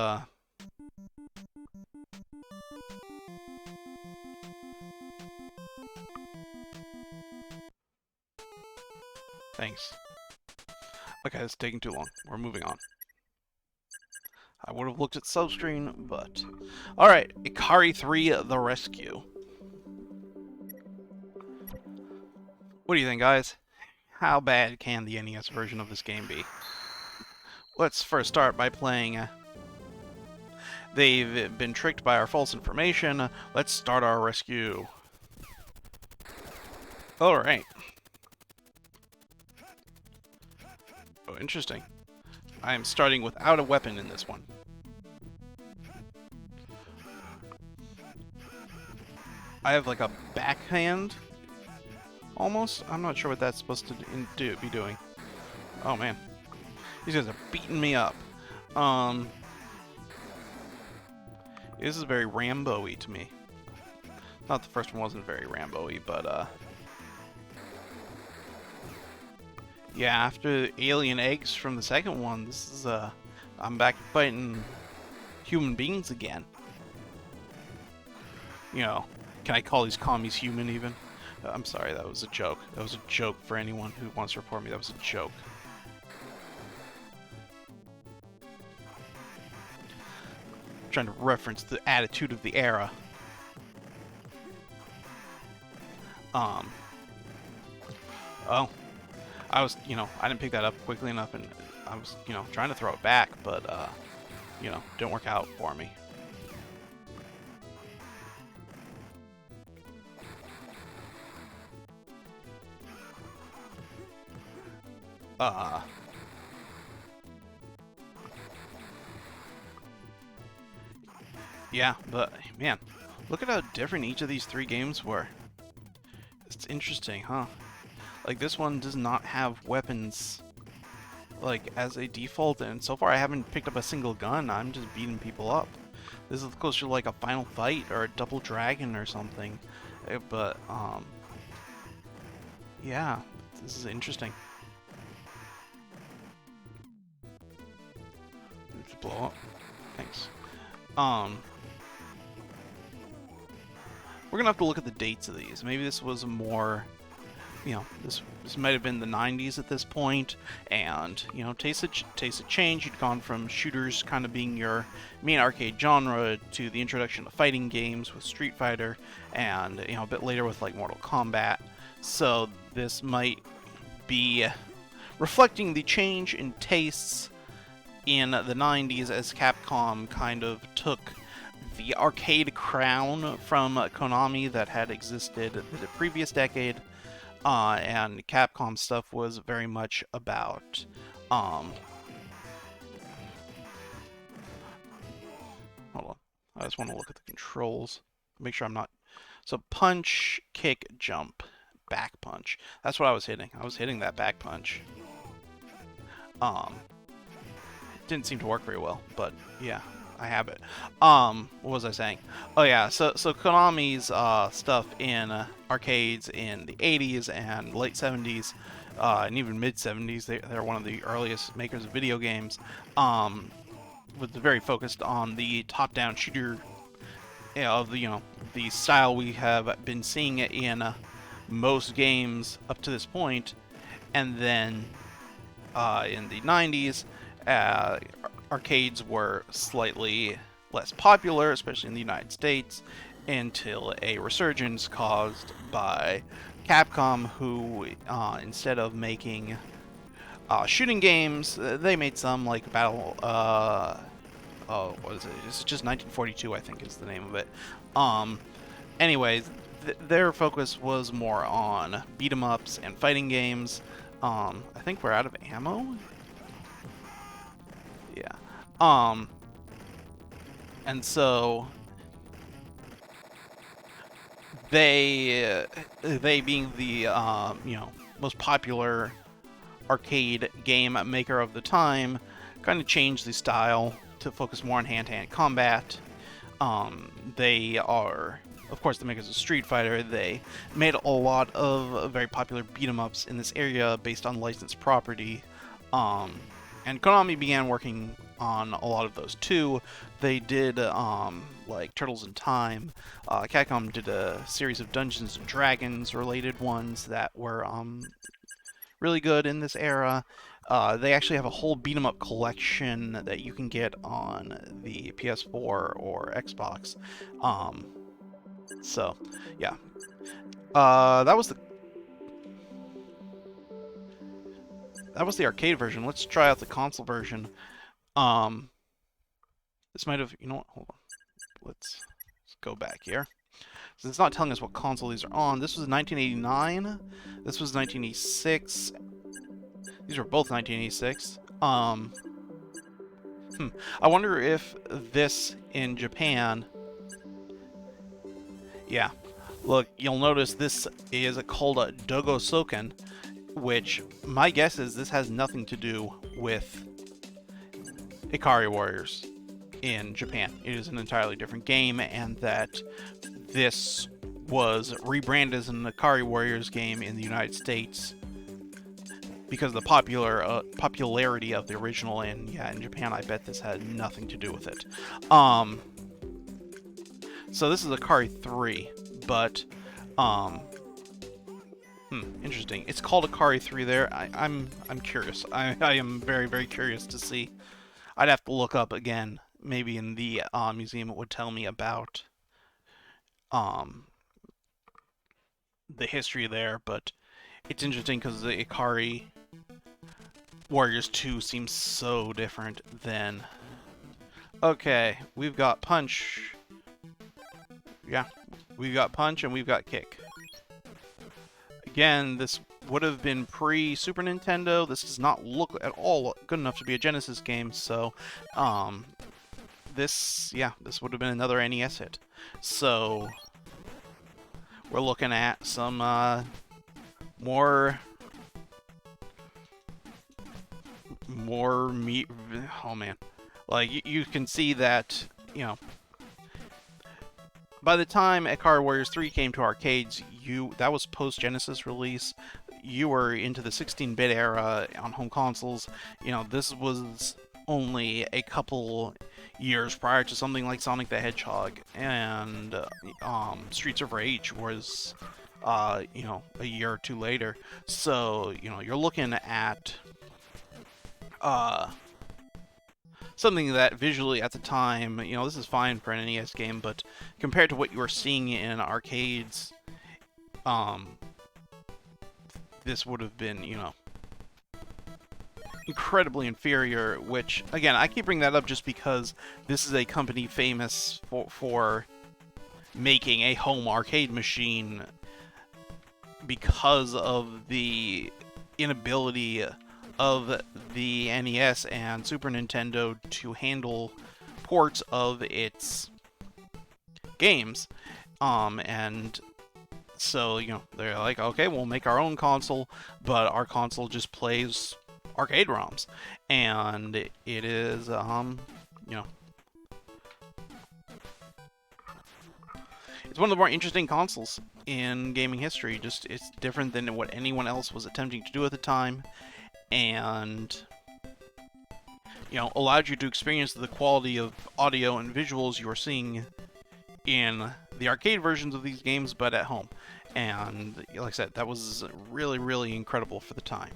Speaker 1: Thanks. Okay, it's taking too long. We're moving on. I would have looked at subscreen, but... Alright, Ikari 3, The Rescue. What do you think, guys? How bad can the NES version of this game be? Let's first start by playing... They've been tricked by our false information. Let's start our rescue. Alright. Oh, interesting. I am starting without a weapon in this one. I have like a backhand, almost. I'm not sure what that's supposed to be doing. Oh man, these guys are beating me up. This is very Rambo-y to me. Not the first one wasn't very Rambo-y, but yeah, after alien eggs from the second one, this is I'm back fighting human beings again. You know, can I call these commies human even? I'm sorry, that was a joke. That was a joke for anyone who wants to report me. That was a joke. I'm trying to reference the attitude of the era. Oh. I was, I didn't pick that up quickly enough, and I was, trying to throw it back, but, didn't work out for me. Yeah, but, man, look at how different each of these 3 games were. It's interesting, huh? Like, this one does not have weapons, like, as a default, and so far I haven't picked up a single gun. I'm just beating people up. This is closer to, like, a Final Fight or a Double Dragon or something. But, yeah, this is interesting. Just blow up. Thanks. We're gonna have to look at the dates of these. Maybe this was more... this might have been the 90s at this point, and, taste of change. You'd gone from shooters kind of being your main arcade genre to the introduction of fighting games with Street Fighter, and, a bit later with, like, Mortal Kombat. So this might be reflecting the change in tastes in the 90s as Capcom kind of took the arcade crown from Konami that had existed the previous decade. And Capcom stuff was very much about, hold on, I just want to look at the controls, make sure I'm not, so punch, kick, jump, back punch. That's what I was hitting. I was hitting that back punch. Didn't seem to work very well, but yeah, I have it. What was I saying? Oh yeah, so Konami's stuff in arcades in the 80s and late 70s, and even mid 70s, they're one of the earliest makers of video games. Was very focused on the top-down shooter of the style we have been seeing it in most games up to this point, and then in the 90s, arcades were slightly less popular, especially in the United States, until a resurgence caused by Capcom, who instead of making shooting games, they made some like Battle. Oh, what is it? It's just 1942, I think, is the name of it. Anyways, their focus was more on beat 'em ups and fighting games. I think we're out of ammo. Yeah. And so they being the most popular arcade game maker of the time, kind of changed the style to focus more on hand-to-hand combat. They are, of course, the makers of Street Fighter. They made a lot of very popular beat-em-ups in this area based on licensed property. And Konami began working on a lot of those too. They did like Turtles in Time. Capcom did a series of Dungeons and Dragons related ones that were really good in this era. They actually have a whole beat 'em up collection that you can get on the PS4 or Xbox. So yeah, that was the arcade version. Let's try out the console version. This might have, you know what? Hold on. Let's go back here. So it's not telling us what console these are on. This was 1989. This was 1986. These were both 1986. I wonder if this in Japan. Yeah. Look, you'll notice this is called a Dogo Soken, which my guess is this has nothing to do with Ikari Warriors in Japan. It is an entirely different game, and that this was rebranded as an Ikari Warriors game in the United States because of the popularity of the original, and yeah, in Japan I bet this had nothing to do with it. So this is Ikari 3, but interesting. It's called Ikari 3 there. I'm curious. I am very, very curious to see. I'd have to look up again. Maybe in the museum it would tell me about the history there, but it's interesting because the Ikari Warriors 2 seems so different than... Okay, we've got punch. Yeah, we've got punch and we've got kick. Again, this would have been pre-Super Nintendo. This does not look at all good enough to be a Genesis game, so this would have been another NES hit. So we're looking at some more meat. Oh man, like you can see that, by the time Ikari Warriors 3 came to arcades, that was post-Genesis release. You were into the 16-bit era on home consoles. This was only a couple years prior to something like Sonic the Hedgehog, and Streets of Rage was, a year or two later. So, you're looking at something that visually at the time, this is fine for an NES game, but compared to what you were seeing in arcades, this would have been, incredibly inferior, which, again, I keep bringing that up just because this is a company famous for making a home arcade machine because of the inability of the NES and Super Nintendo to handle ports of its games, and So, you know, they're like, okay, we'll make our own console, but our console just plays arcade ROMs. And it is, you know, it's one of the more interesting consoles in gaming history. Just, it's different than what anyone else was attempting to do at the time. And, you know, allowed you to experience the quality of audio and visuals you were seeing in the arcade versions of these games, but at home. And like I said, that was really, really incredible for the time.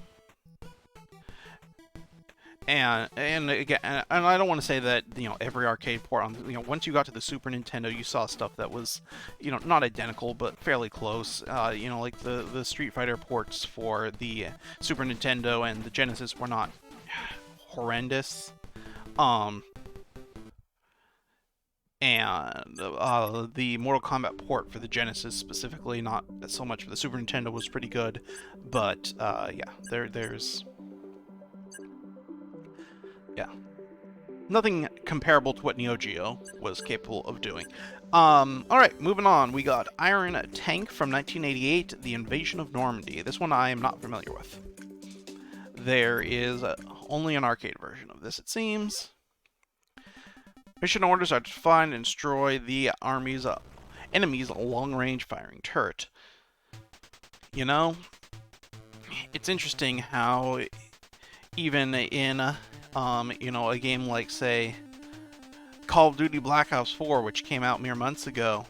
Speaker 1: And again, and I don't want to say that, you know, every arcade port on, you know, once you got to the Super Nintendo, you saw stuff that was, you know, not identical but fairly close. You know, like the Street Fighter ports for the Super Nintendo and the Genesis were not horrendous. And the Mortal Kombat port for the Genesis specifically, not so much for the Super Nintendo, was pretty good. But yeah, there's nothing comparable to what Neo Geo was capable of doing. Alright, moving on. We got Iron Tank from 1988, The Invasion of Normandy. This one I am not familiar with. There is only an arcade version of this, it seems. Mission orders are to find and destroy the enemy's long-range firing turret. You know, it's interesting how even in you know, a game like, say, Call of Duty Black Ops 4, which came out mere months ago,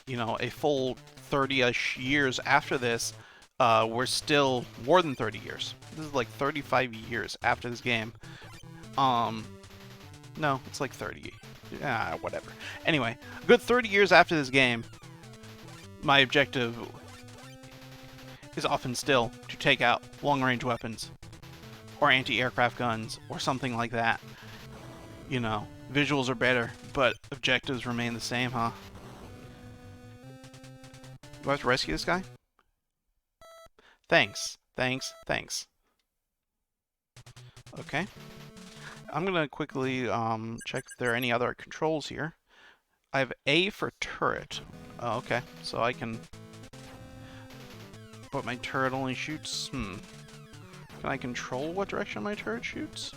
Speaker 1: you know, a full 30-ish years after this, we're still more than 30 years. This is like 35 years after this game. No, it's like 30. Whatever. Anyway, a good 30 years after this game, my objective is often still to take out long-range weapons or anti-aircraft guns or something like that. You know, visuals are better, but objectives remain the same, huh? Do I have to rescue this guy? Thanks. Thanks. Thanks. Okay. I'm gonna quickly check if there are any other controls here. I have A for turret. Oh, okay, so I can... But my turret only shoots... Can I control what direction my turret shoots?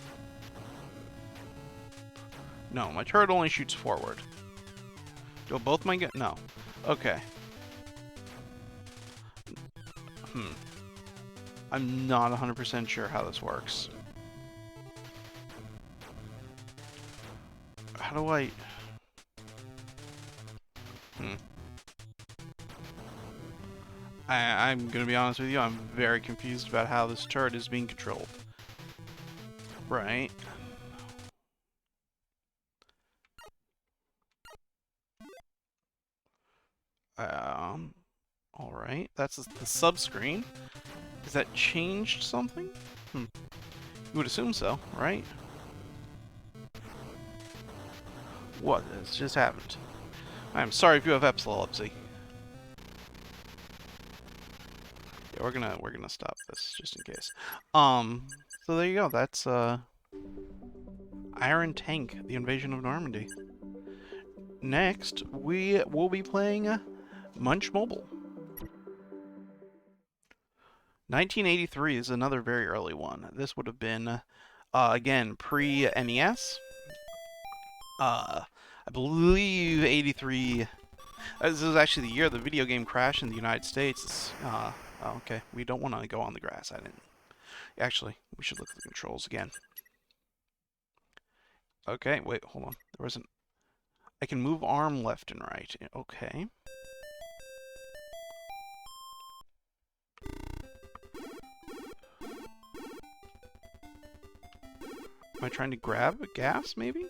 Speaker 1: No, my turret only shoots forward. Do both my... No. Okay. I'm not 100% sure how this works. How do I... I'm gonna be honest with you, I'm very confused about how this turret is being controlled. Right. Alright, that's the sub-screen. Has that changed something? You would assume so, right? What has just happened? I'm sorry if you have epilepsy. Yeah, we're gonna stop this just in case. So there you go. That's Iron Tank: The Invasion of Normandy. Next, we will be playing Munch Mobile. 1983 is another very early one. This would have been, again, pre-NES. I believe 83... This is actually the year the video game crashed in the United States. Okay, we don't want to go on the grass. I didn't... Actually, we should look at the controls again. Okay, wait, hold on. There wasn't... I can move arm left and right. Okay. Am I trying to grab gas, maybe?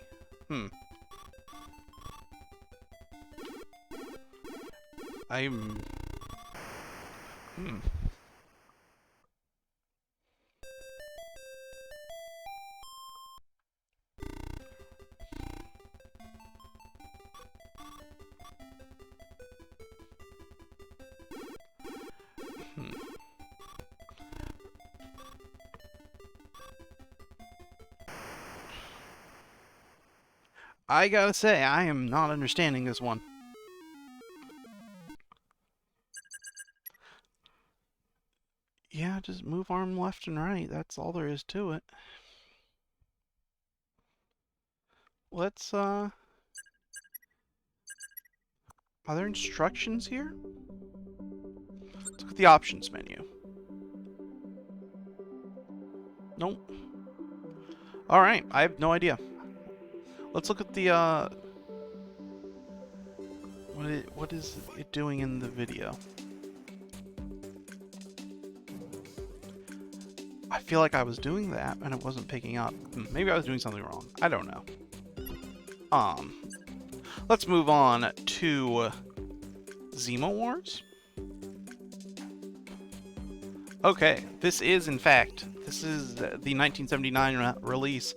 Speaker 1: I'm... I gotta say, I am not understanding this one. just move arm left and right. That's all there is to it. Let's, are there instructions here? Let's look at the options menu. Nope. Alright, I have no idea. Let's look at the, what is it doing in the video? I feel like I was doing that and it wasn't picking up. Maybe I was doing something wrong. I don't know. Let's move on to Zima Wars. Okay, this is the 1979 release,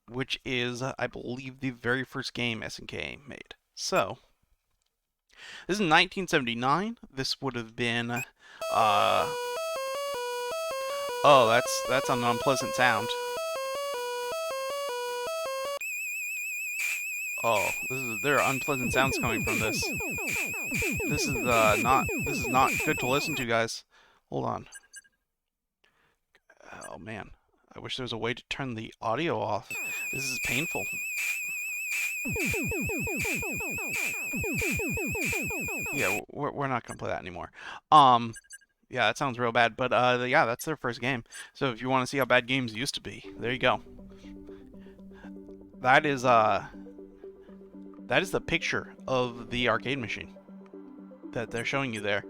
Speaker 1: which is, I believe, the very first game SNK made. So, this is 1979. This would have been, oh, that's an unpleasant sound. Oh, there are unpleasant sounds coming from this. This is not good to listen to, guys. Hold on. Oh man, I wish there was a way to turn the audio off. This is painful. Yeah, we're not gonna play that anymore. Yeah, that sounds real bad, but yeah, that's their first game. So if you want to see how bad games used to be, there you go. That is the picture of the arcade machine that they're showing you there.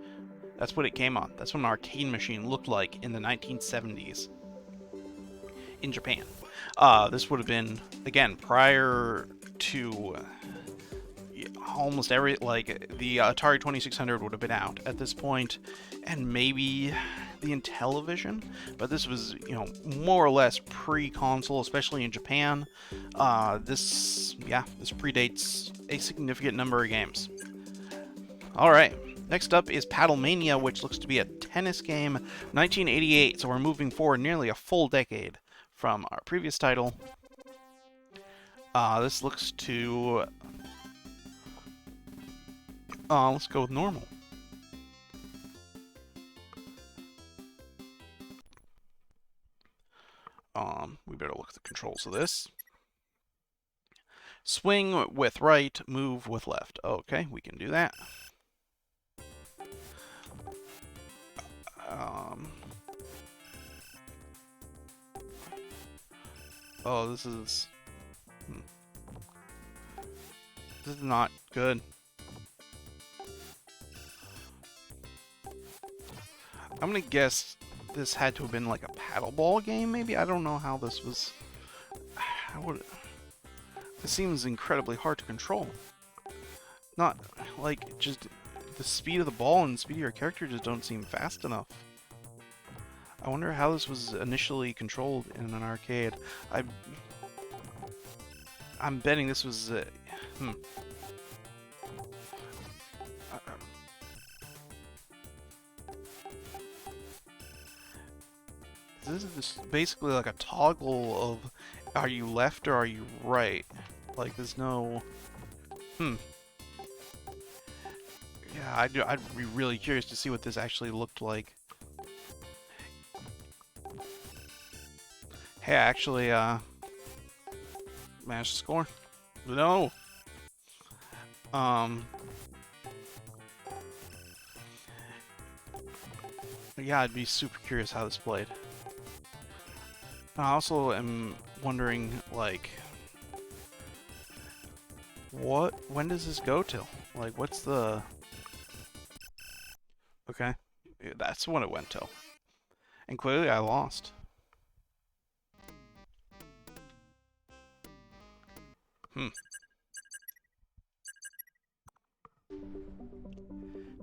Speaker 1: That's what it came on. That's what an arcade machine looked like in the 1970s in Japan. This would have been, again, prior to almost every, like, the Atari 2600 would have been out at this point, and maybe the Intellivision, but this was, you know, more or less pre-console, especially in Japan. This predates a significant number of games. Alright, next up is Paddlemania, which looks to be a tennis game, 1988, so we're moving forward nearly a full decade from our previous title. This looks to... let's go with normal. We better look at the controls of this. Swing with right, move with left. Okay, we can do that. Oh, this is not good. I'm gonna guess this had to have been like a paddleball game, maybe? I don't know how this was... This seems incredibly hard to control. Not, like, just... The speed of the ball and the speed of your character just don't seem fast enough. I wonder how this was initially controlled in an arcade. I'm betting this was... This is basically like a toggle of, are you left or are you right? Like, there's no... Yeah, I'd be really curious to see what this actually looked like. Hey, I actually, managed to score. No! Yeah, I'd be super curious how this played. I also am wondering, like, when does this go till? Like, what's the... Okay, yeah, that's when it went till. And clearly I lost.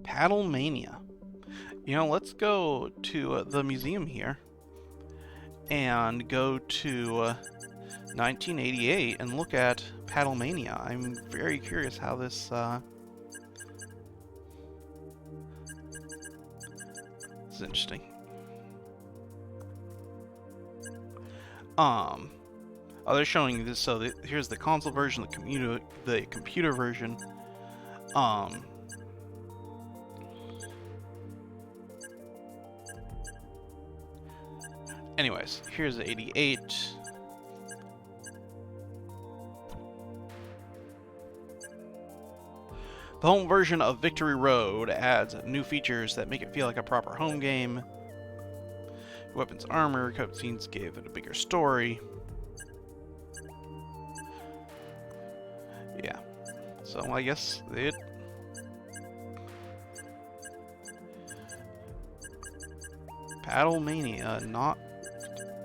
Speaker 1: Paddlemania. You know, let's go to the museum here and go to 1988 and look at Paddlemania. I'm very curious how this is interesting. Oh, they're showing this. So here's the console version, the computer version. Anyways, here's 88. The home version of Victory Road adds new features that make it feel like a proper home game. Weapons, armor, cutscenes gave it a bigger story. Yeah. So I guess it... Paddlemania, not...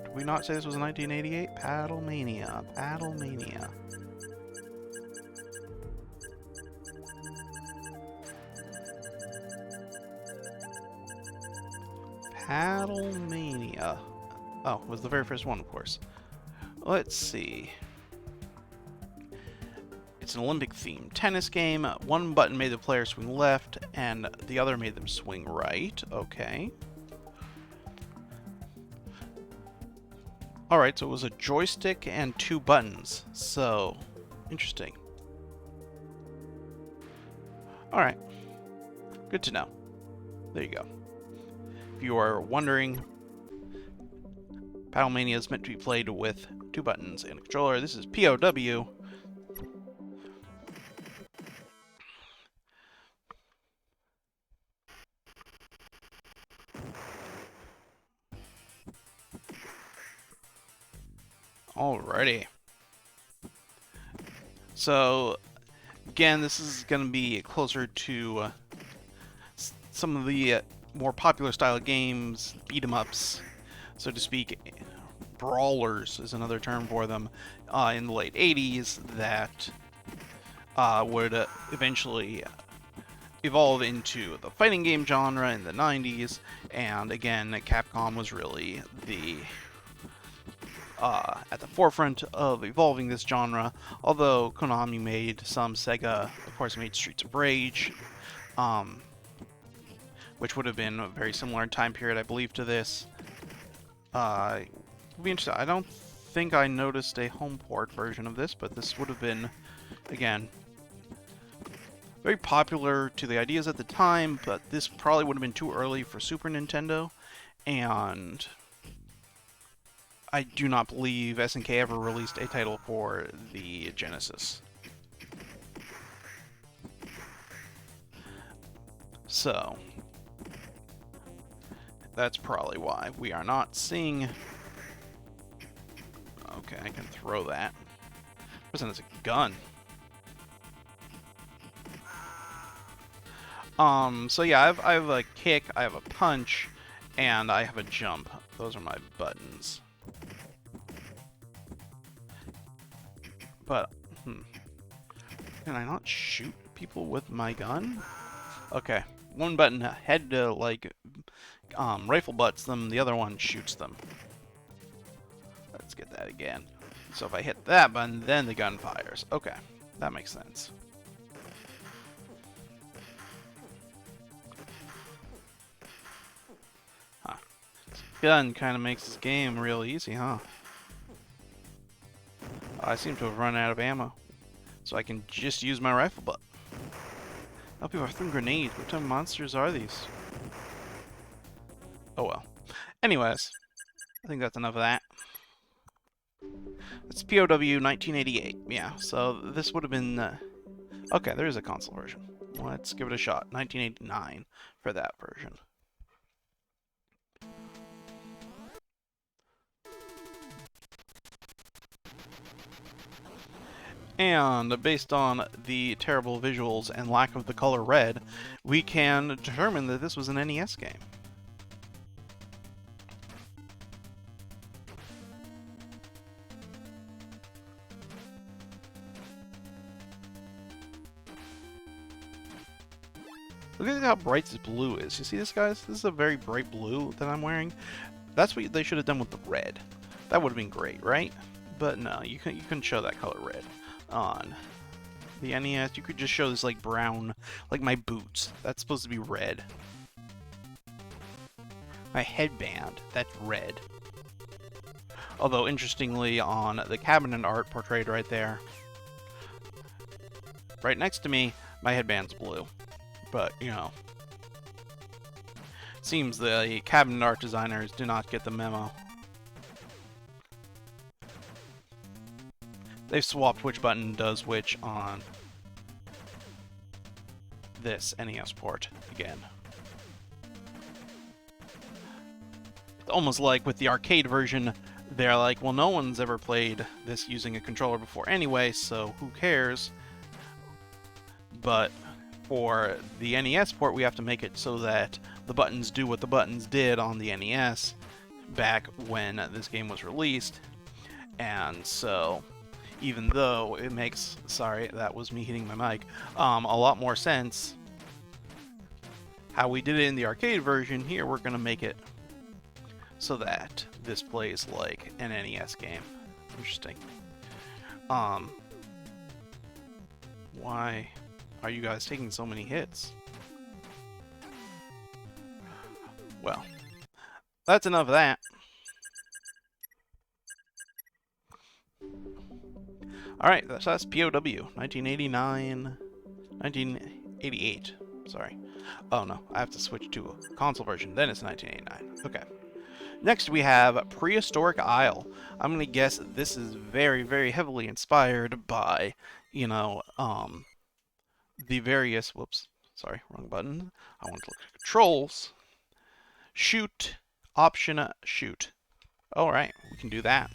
Speaker 1: Did we not say this was 1988? Paddlemania. Paddlemania. Paddlemania. Oh, it was the very first one, of course. Let's see. It's an Olympic-themed tennis game. One button made the player swing left, and the other made them swing right. Okay. Alright, so it was a joystick and 2 buttons. So, interesting. Alright. Good to know. There you go. If you are wondering, Paddlemania is meant to be played with 2 buttons and a controller. This is POW. Alrighty. So, again, this is going to be closer to some of the more popular style of games, beat-em-ups, so to speak. Brawlers is another term for them, in the late 80s that would eventually evolve into the fighting game genre in the 90s, and again, Capcom was really the at the forefront of evolving this genre, although Konami made some, Sega, of course, made Streets of Rage, which would have been a very similar time period, I believe, to this. It'll be interesting. I don't think I noticed a home port version of this, but this would have been, again, very popular to the ideas at the time, but this probably would have been too early for Super Nintendo, and I do not believe SNK ever released a title for the Genesis. So, that's probably why we are not seeing... Okay, I can throw that. Listen, it's a gun. So yeah, I have a kick, I have a punch, and I have a jump. Those are my buttons. But, can I not shoot people with my gun? Okay, one button head to, like, rifle butts them, the other one shoots them. Let's get that again. So if I hit that button, then the gun fires. Okay, that makes sense. Huh. This gun kind of makes this game real easy, huh? I seem to have run out of ammo, so I can just use my rifle butt. Oh, people are throwing grenades. What type of monsters are these? Oh well. Anyways, I think that's enough of that. It's POW 1988. Yeah, so this would have been... Okay, there is a console version. Let's give it a shot. 1989 for that version. And based on the terrible visuals and lack of the color red, we can determine that this was an NES game. Look at how bright this blue is. You see this, guys? This is a very bright blue that I'm wearing. That's what they should have done with the red. That would have been great, right? But no, you couldn't show that color red on the NES. You could just show this like brown, like my boots. That's supposed to be red. My headband, that's red. Although interestingly, on the cabinet art portrayed right there, right next to me, my headband's blue. But, you know, seems the cabinet art designers do not get the memo. they've swapped which button does which on this NES port again. It's almost like with the arcade version, they're like, well, no one's ever played this using a controller before anyway, so who cares? But for the NES port, we have to make it so that the buttons do what the buttons did on the NES back when this game was released. And so, even though it makes, sorry, that was me hitting my mic, a lot more sense how we did it in the arcade version, here we're going to make it so that this plays like an NES game. Interesting. Why are you guys taking so many hits? Well, that's enough of that. Alright, so that's POW, 1989, 1988, sorry. Oh no, I have to switch to a console version, then it's 1989. Okay. Next we have Prehistoric Isle. I'm gonna guess this is very, very heavily inspired by, you know, the various, whoops, sorry, wrong button. I want to look at controls. Shoot, option, shoot. Alright, we can do that.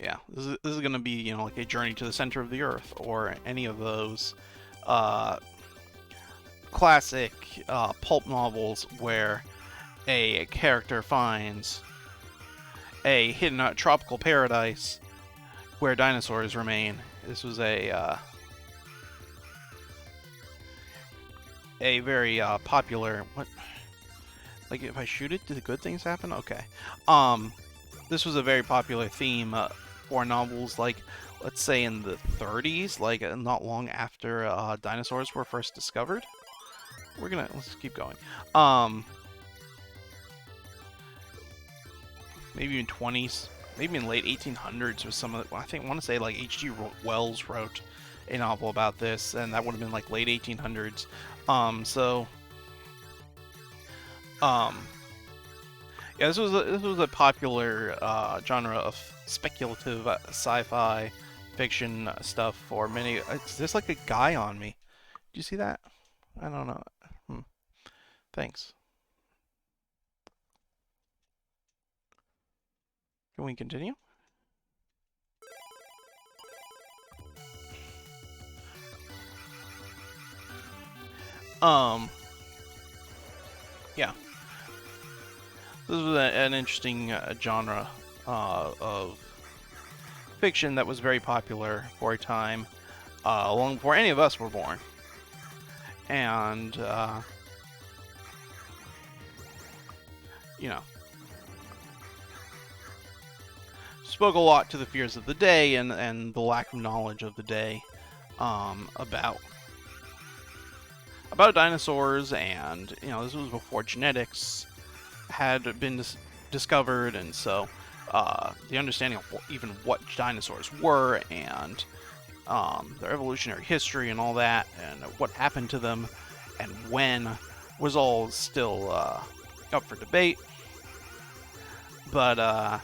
Speaker 1: Yeah, this is going to be, you know, like a journey to the center of the earth, or any of those classic pulp novels where a character finds a hidden tropical paradise where dinosaurs remain. This was a very popular, what, like if I shoot it, do the good things happen? Okay. This was a very popular theme for novels, like, let's say in the 30s, like not long after dinosaurs were first discovered. Let's keep going. Maybe in 20s, maybe in late 1800s was some of the, I want to say like H.G. Wells wrote a novel about this, and that would have been like late 1800s. Yeah, this was a popular genre of speculative sci-fi fiction stuff for many. Is this like a guy on me? Do you see that? I don't know. Thanks. Can we continue? Yeah. This was an interesting genre of fiction that was very popular for a time, long before any of us were born. And, you know, spoke a lot to the fears of the day and the lack of knowledge of the day about dinosaurs. And, you know, this was before genetics had been discovered, and so the understanding of even what dinosaurs were, and their evolutionary history and all that, and what happened to them and when, was all still up for debate. But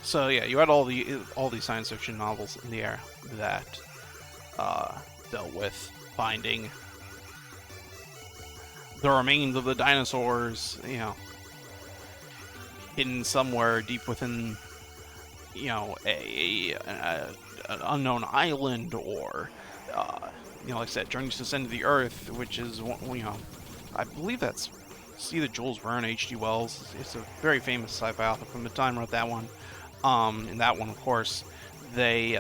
Speaker 1: so yeah, you had all these science fiction novels in the era that dealt with finding the remains of the dinosaurs, you know, hidden somewhere deep within, you know, an unknown island, or you know, like I said, Journey to the Center of the Earth, which is, you know, I believe that's either Jules Verne, H.G. Wells. It's a very famous sci-fi author from the time wrote that one. In that one, of course, they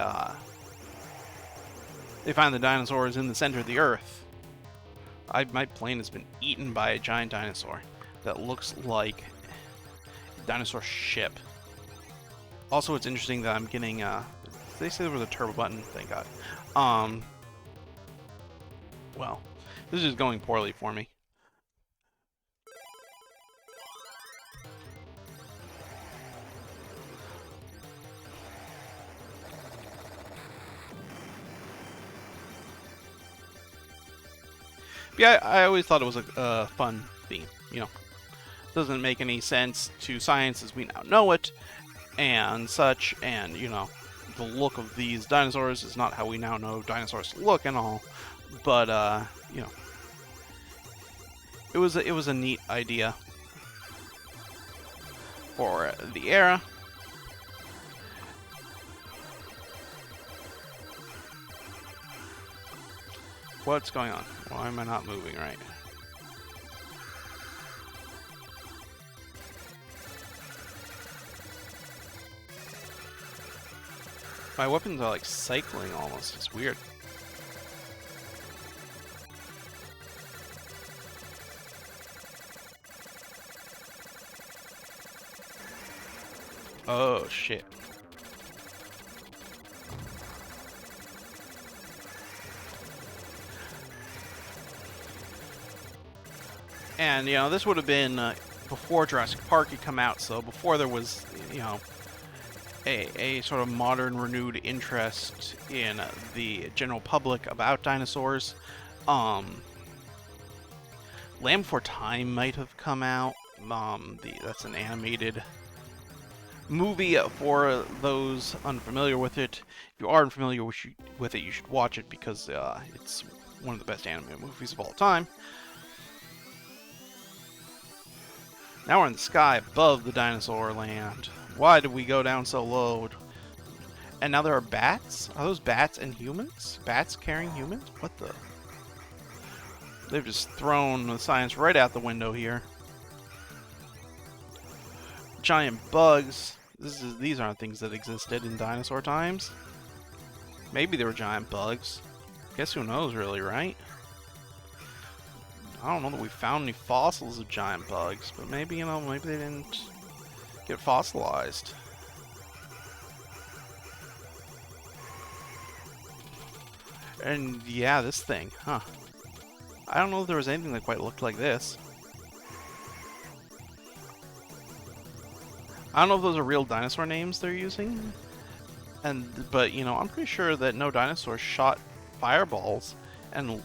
Speaker 1: find the dinosaurs in the center of the Earth. My plane has been eaten by a giant dinosaur that looks like a dinosaur ship. Also, it's interesting that I'm getting, they say there was a turbo button, thank God. Well, this is going poorly for me. Yeah, I always thought it was a fun theme. Doesn't make any sense to science as we now know it, and such. And the look of these dinosaurs is not how we now know dinosaurs look and all. But it was a neat idea for the era. What's going on? Why am I not moving right? My weapons are like cycling almost. It's weird. Oh shit. And this would have been before Jurassic Park had come out, so before there was a sort of modern renewed interest in the general public about dinosaurs. Land Before Time might have come out. That's an animated movie for those unfamiliar with it. If you are unfamiliar with it, you should watch it because it's one of the best animated movies of all time. Now we're in the sky above the dinosaur land. Why did we go down so low? And now there are bats? Are those bats and humans? Bats carrying humans? What the? They've just thrown the science right out the window here. Giant bugs. These aren't things that existed in dinosaur times. Maybe they were giant bugs. Guess who knows, really, right? I don't know that we found any fossils of giant bugs, but maybe, maybe they didn't get fossilized. And yeah, this thing, huh? I don't know if there was anything that quite looked like this. I don't know if those are real dinosaur names they're using. But I'm pretty sure that no dinosaur shot fireballs and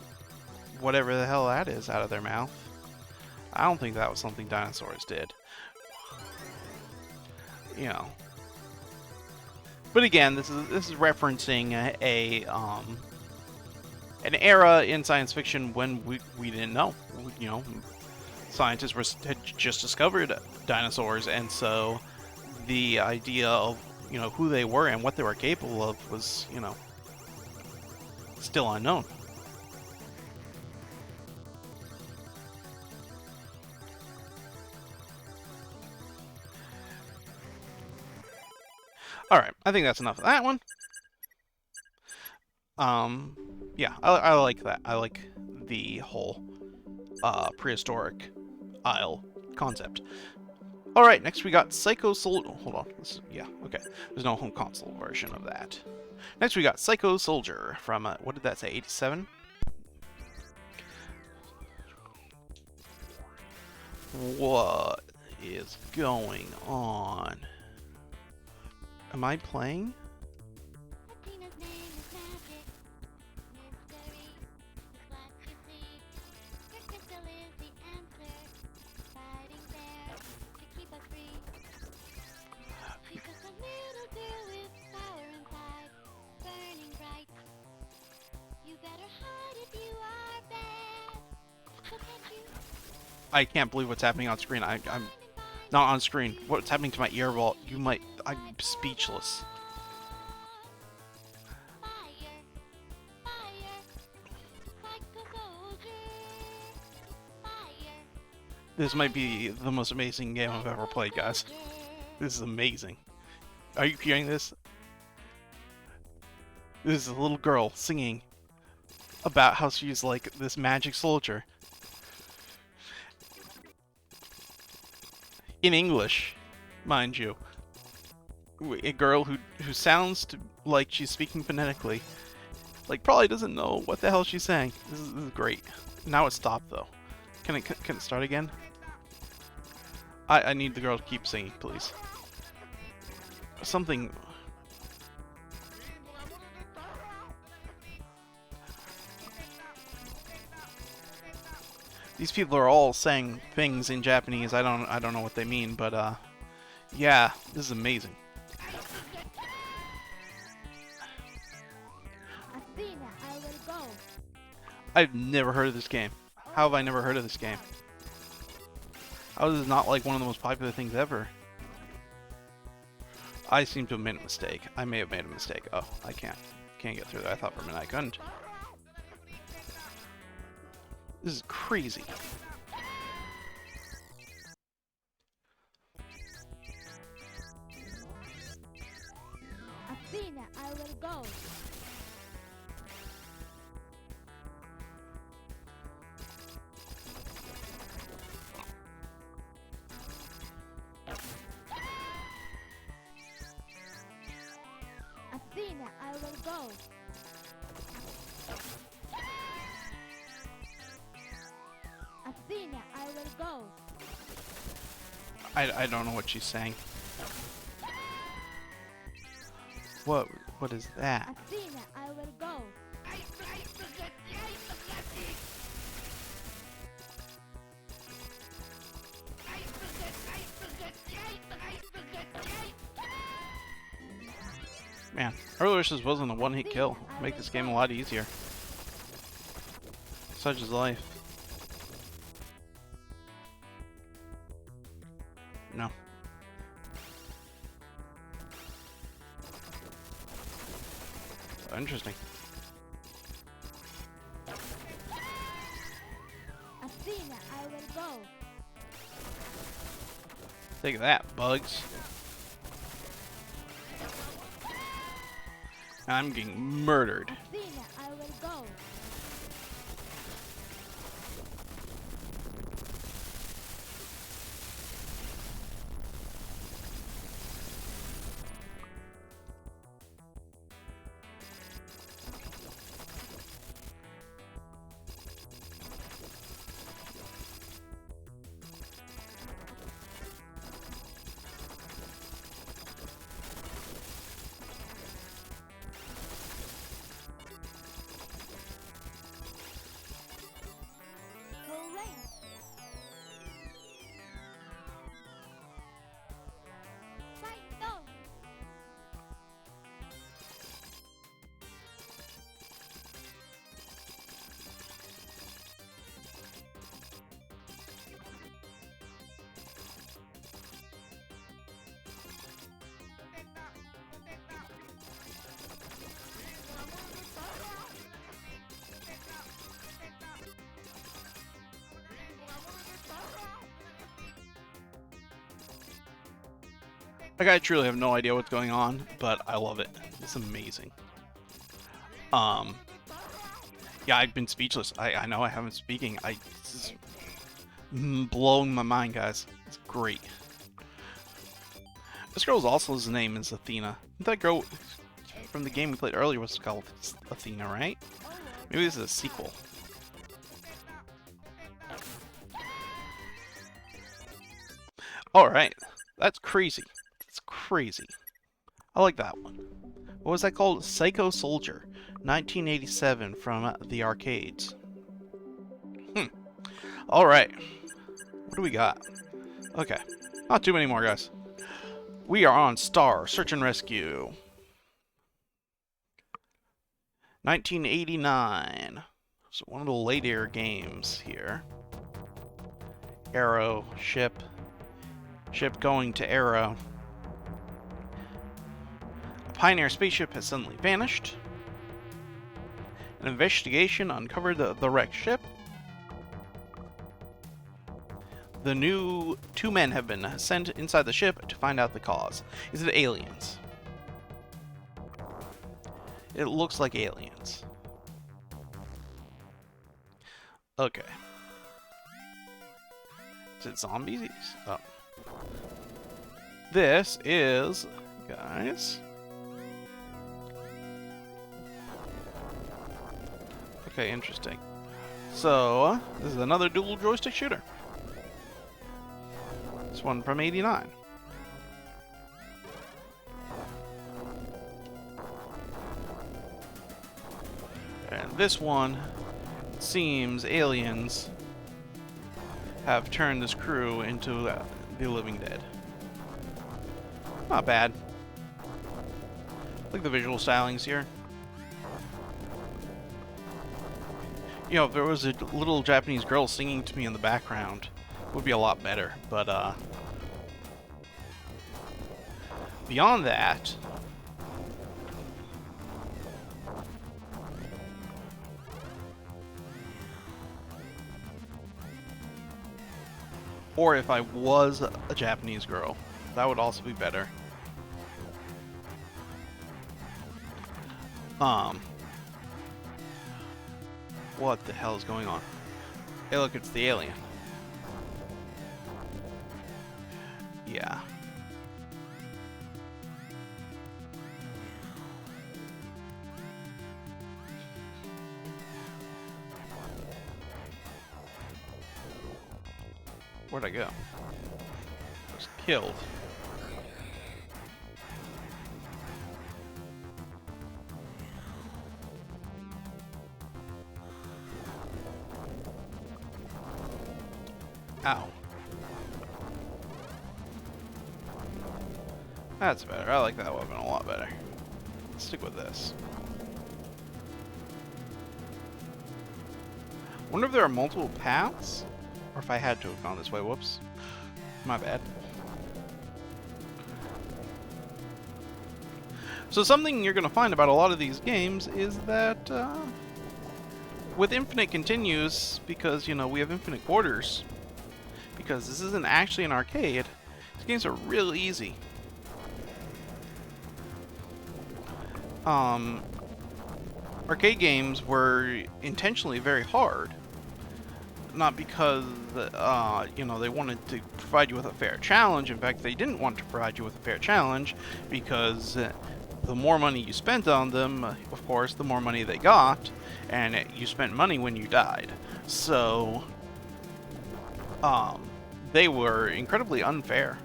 Speaker 1: whatever the hell that is out of their mouth. I don't think that was something dinosaurs did. But again, this is referencing an era in science fiction when we didn't know. Scientists had just discovered dinosaurs, and so the idea of who they were and what they were capable of was still unknown. Alright, I think that's enough of that one. Yeah, I like that. I like the whole prehistoric Isle concept. Alright, next we got Psycho Soldier. Hold on. Yeah, okay. There's no home console version of that. Next we got Psycho Soldier from, what did that say, 87? What is going on? Am I playing? I can't believe what's happening on screen. I'm not on screen. What's happening to my earball? I'm speechless. This might be the most amazing game I've ever played, guys. This is amazing. Are you hearing this? This is a little girl singing about how she's like this magic soldier. In English, mind you. A girl who sounds like she's speaking phonetically. Like, probably doesn't know what the hell she's saying. This is great. Now it stopped, though. Can it start again? I need the girl to keep singing, please. Something... These people are all saying things in Japanese. I don't know what they mean, but yeah, this is amazing.
Speaker 4: Athena, I will go.
Speaker 1: I've never heard of this game. How have I never heard of this game? How is this not like one of the most popular things ever? I seem to have made a mistake. I may have made a mistake. Oh, I can't get through there. I thought for a minute I couldn't. This is crazy.
Speaker 4: Athena, I will go. Athena, I will go. Athena, I will go.
Speaker 1: I don't know what she's saying. What is that?
Speaker 4: Athena, I will go.
Speaker 1: Man, I really wish this wasn't a one-hit kill. Make this game a lot easier. Such is life. No. Interesting.
Speaker 4: Athena, I will go.
Speaker 1: Take that, bugs. I'm getting murdered.
Speaker 4: Athena, I will go. Hooray! Fight on!
Speaker 1: Like, I truly have no idea what's going on, but I love it. It's amazing. Yeah, I've been speechless. I know I haven't speaking. This is blowing my mind, guys. It's great. This girl's also, his name is Athena. That girl from the game we played earlier was called Athena, right? Maybe this is a sequel. Alright. That's crazy. That's crazy. I like that one. What was that called? Psycho Soldier. 1987 from the arcades. Alright. What do we got? Okay. Not too many more, guys. We are on Star Search and Rescue. 1989. So one of the later games here. Arrow, ship. Ship going to Arrow. A Pioneer spaceship has suddenly vanished. An investigation uncovered the wrecked ship. The new 2 men have been sent inside the ship to find out the cause. Is it aliens? It looks like aliens. Okay. Is it zombies? Oh. This is, guys. Okay, interesting. So, this is another dual joystick shooter. This one from '89. And this one seems aliens have turned this crew into the living dead. Not bad. Look at the visual stylings here. You know, if there was a little Japanese girl singing to me in the background, it would be a lot better. But, beyond that, or if I was a Japanese girl, that would also be better. What the hell is going on? Hey, look, it's the alien. Yeah. Where'd I go? I was killed. Ow. That's better. I like that weapon a lot better. Let's stick with this. Wonder if there are multiple paths? Or if I had to have gone this way. Whoops. My bad. So something you're going to find about a lot of these games is that with infinite continues, because, you know, we have infinite quarters, because this isn't actually an arcade, these games are real easy. Arcade games were intentionally very hard. Not because, you know, they wanted to provide you with a fair challenge. In fact, they didn't want to provide you with a fair challenge because the more money you spent on them, of course, the more money they got, and you spent money when you died. So, they were incredibly unfair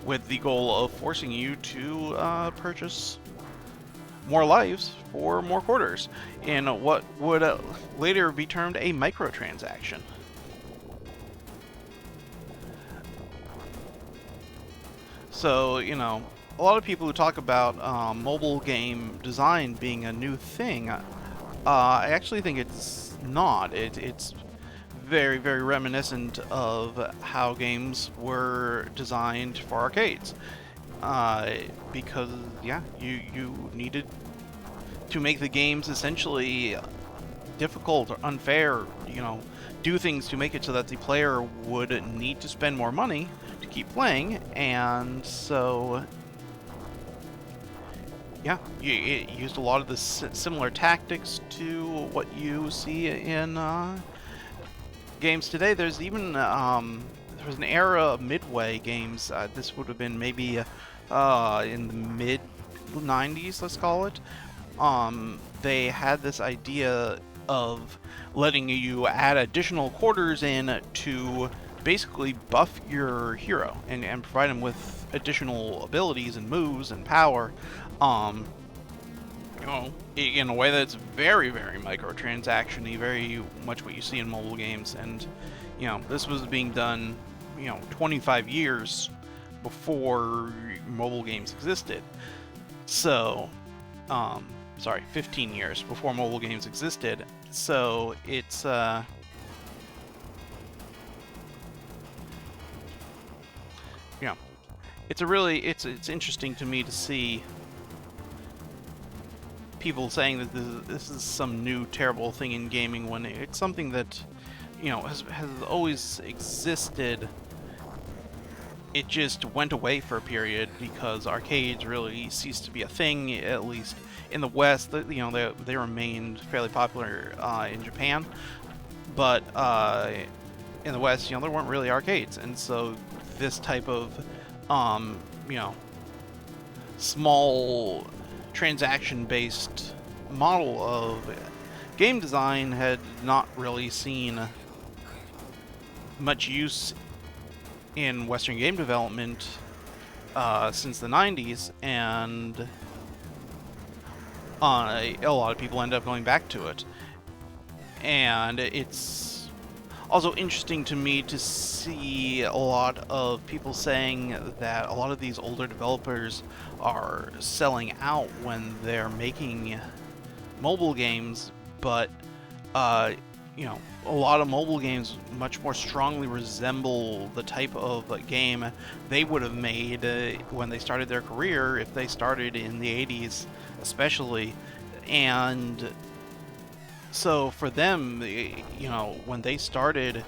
Speaker 1: with the goal of forcing you to purchase more lives for more quarters in what would later be termed a microtransaction. So, you know, a lot of people who talk about mobile game design being a new thing, I actually think it's not. It's very, very reminiscent of how games were designed for arcades. Because, yeah, you needed to make the games essentially difficult or unfair, you know, do things to make it so that the player would need to spend more money to keep playing, and so, yeah, it used a lot of the similar tactics to what you see in games today. There's even, there was an era of Midway games, this would have been maybe in the mid-90s, let's call it. They had this idea of letting you add additional quarters in to basically buff your hero and provide him with additional abilities and moves and power, you know, in a way that's very, very microtransaction-y, very much what you see in mobile games. And, you know, this was being done, you know, 25 years before mobile games existed. So, sorry, 15 years before mobile games existed. So it's, yeah, it's a really, it's interesting to me to see people saying that this is some new terrible thing in gaming when it's something that, you know, has always existed. It just went away for a period because arcades really ceased to be a thing, at least in the West. You know, they remained fairly popular in Japan, but in the West, you know, there weren't really arcades, and so this type of, you know, small transaction-based model of game design had not really seen much use in Western game development since the 90s, and a lot of people end up going back to it. And it's Also interesting to me to see a lot of people saying that a lot of these older developers are selling out when they're making mobile games, but uh, you know, a lot of mobile games much more strongly resemble the type of game they would have made when they started their career, if they started in the 80s especially. And so for them, you know, when they started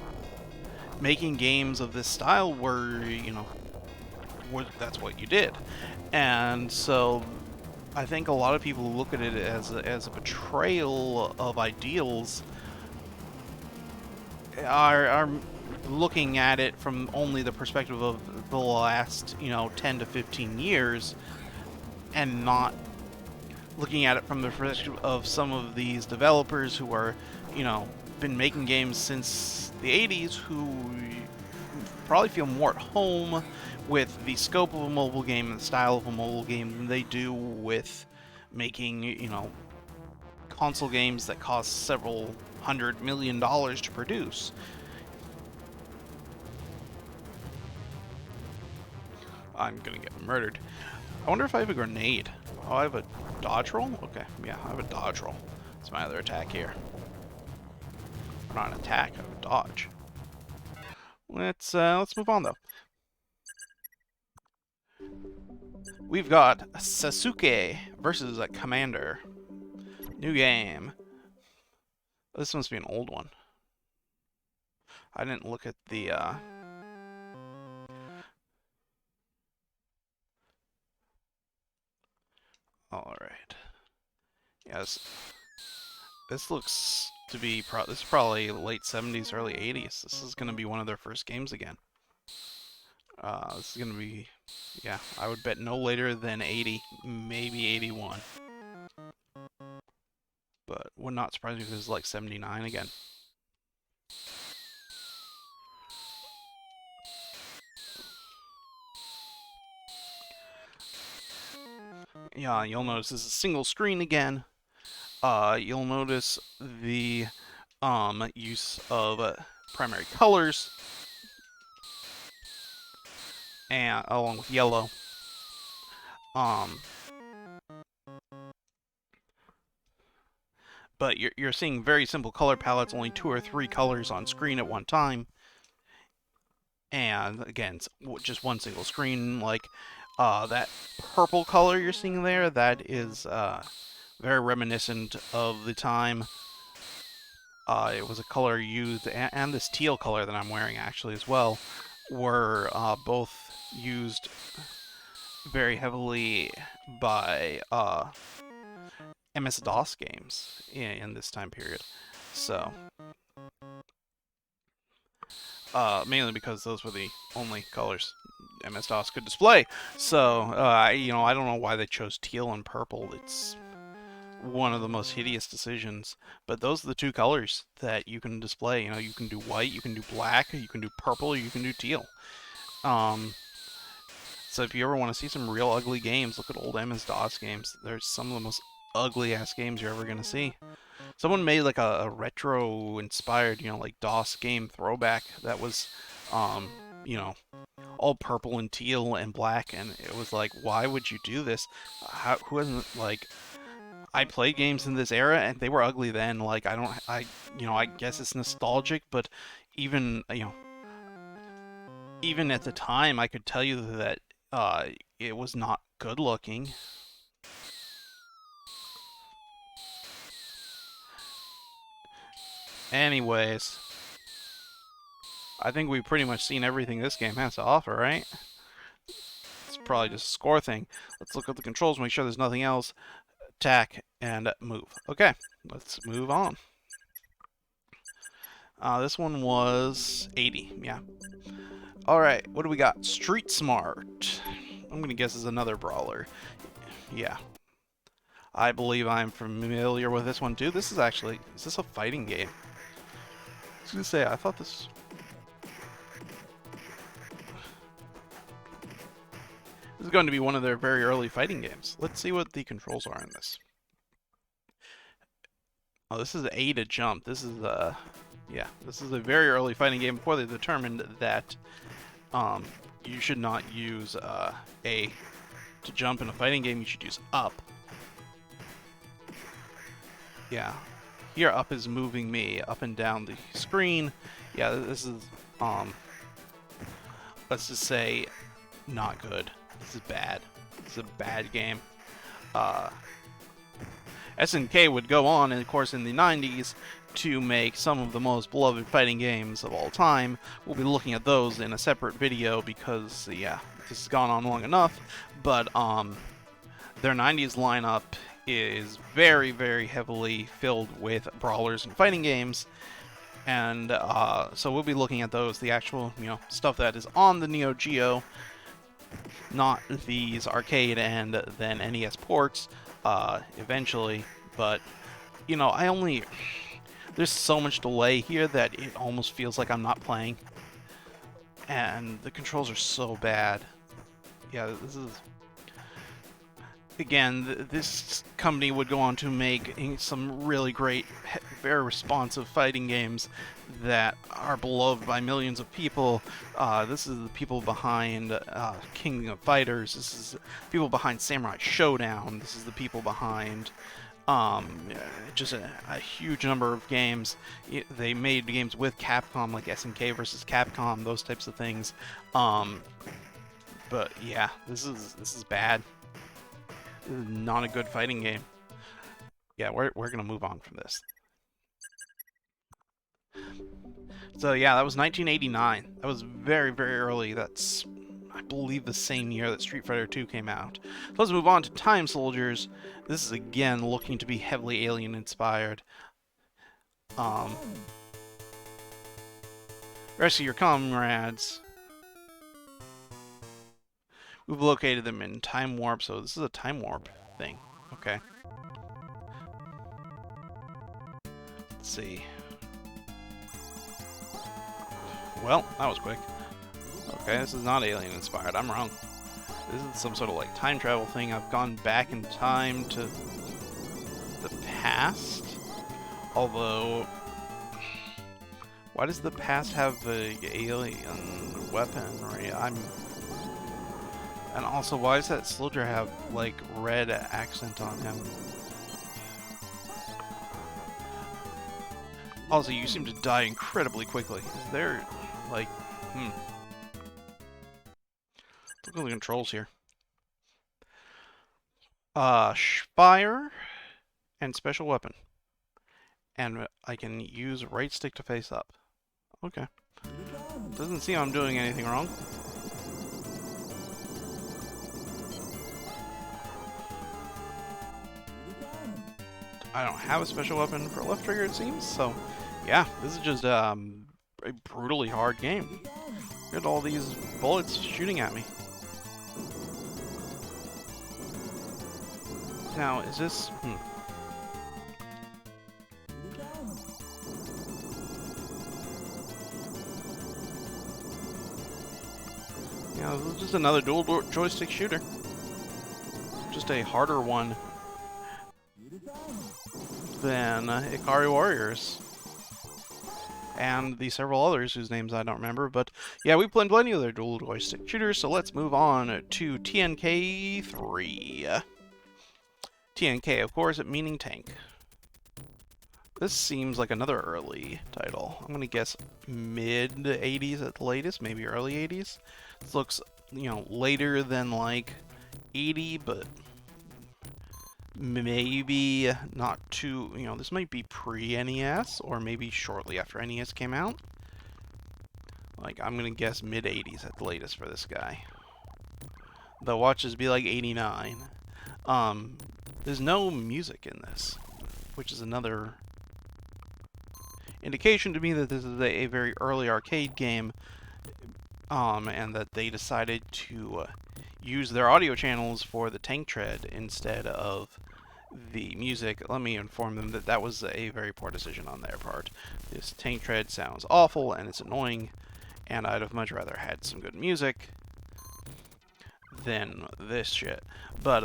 Speaker 1: making games of this style were, you know, that's what you did. And so I think a lot of people look at it as a betrayal of ideals are looking at it from only the perspective of the last, you know, 10 to 15 years, and not looking at it from the perspective of some of these developers who are, you know, been making games since the 80s, who probably feel more at home with the scope of a mobile game and the style of a mobile game than they do with making, you know, console games that cost several $100 million to produce. I'm gonna get murdered. I wonder if I have a grenade. Oh, I have a dodge roll? Okay, yeah, I have a dodge roll. That's my other attack here. Not an attack, I have a dodge. Let's move on though. We've got Sasuke versus a Commander. New game. This must be an old one. I didn't look at the Alright. Yes. This looks to be this is probably late 70s, early 80s. This is gonna be one of their first games again. This is gonna be, yeah, I would bet no later than 80, maybe 81. But would not surprise me if this is like 79 again. Yeah, you'll notice this is a single screen again. You'll notice the use of primary colors, and along with yellow. But you're seeing very simple color palettes, only 2 or 3 colors on screen at one time. And again, it's just one single screen. Like that purple color you're seeing there, that is very reminiscent of the time. It was a color used, and this teal color that I'm wearing actually as well, were both used very heavily by MS-DOS games in this time period. So, mainly because those were the only colors MS-DOS could display. So, you know, I don't know why they chose teal and purple. It's one of the most hideous decisions, but those are the 2 colors that you can display. You know, you can do white, you can do black, you can do purple, you can do teal. So if you ever want to see some real ugly games, look at old MS-DOS games. There's some of the most ugly-ass games you're ever going to see. Someone made like a retro-inspired, you know, like DOS game throwback that was, you know, all purple and teal and black, and it was like, why would you do this? Who hasn't, like... I played games in this era, and they were ugly then. Like, you know, I guess it's nostalgic, but even, you know, even at the time, I could tell you that it was not good looking. Anyways, I think we've pretty much seen everything this game has to offer, right? It's probably just a score thing. Let's look at the controls, make sure there's nothing else. Attack and move. Okay, let's move on. This one was 80, yeah. Alright, what do we got? Street Smart. I'm gonna guess is another brawler. Yeah. I believe I'm familiar with this one too. This is actually, is this a fighting game? I was gonna say, I thought this... This is going to be one of their very early fighting games. Let's see what the controls are in this. Oh, this is A to jump. This is Yeah, this is a very early fighting game before they determined that you should not use A to jump in a fighting game. You should use up. Yeah, here up is moving me up and down the screen. Yeah, this is let's just say not good. This is bad. This is a bad game. SNK would go on, and of course, in the 90s, to make some of the most beloved fighting games of all time. We'll be looking at those in a separate video because, yeah, this has gone on long enough. But their 90s lineup is very, very heavily filled with brawlers and fighting games. And so we'll be looking at those, the actual, stuff that is on the Neo Geo, not these arcade and then NES ports eventually. But, there's so much delay here that it almost feels like I'm not playing. And the controls are so bad. Yeah, this is... Again, this company would go on to make some really great, very responsive fighting games that are beloved by millions of people. This is the people behind King of Fighters. This is people behind Samurai Showdown. This is the people behind just a huge number of games. They made games with Capcom, like SNK versus Capcom, those types of things. But yeah, this is bad. This is not a good fighting game. Yeah, we're gonna move on from this. So yeah, that was 1989. That was very, very early. That's, I believe, the same year that Street Fighter 2 came out. So let's move on to Time Soldiers. This is again looking to be heavily alien inspired. Rescue your comrades. We've located them in Time Warp, so this is a Time Warp thing. Okay. Let's see. Well, that was quick. Okay, this is not alien inspired. I'm wrong. This is some sort of like time travel thing. I've gone back in time to the past. Although, why does the past have the alien weaponry? And also, why does that soldier have like red accent on him? Also, you seem to die incredibly quickly. Is there like, look at the controls here. Fire and special weapon. And I can use right stick to face up. Okay. Doesn't seem I'm doing anything wrong. I don't have a special weapon for left trigger, it seems, so yeah, this is just a brutally hard game. Look at all these bullets shooting at me. Now, is this... Yeah, this is just another dual joystick shooter. Just a harder one than Ikari Warriors. And the several others whose names I don't remember, but yeah, we played plenty of their dual joystick shooters, so let's move on to TNK 3. TNK, of course, meaning tank. This seems like another early title. I'm gonna guess mid-80s at the latest, maybe early 80s. This looks, later than like 80, but maybe not too, this might be pre-NES, or maybe shortly after NES came out. Like, I'm gonna guess mid-80s at the latest for this guy. The watches be like 89. There's no music in this, which is another indication to me that this is a very early arcade game, and that they decided to use their audio channels for the tank tread instead of the music. Let me inform them that that was a very poor decision on their part. This tank tread sounds awful and it's annoying, and I'd have much rather had some good music than this shit. But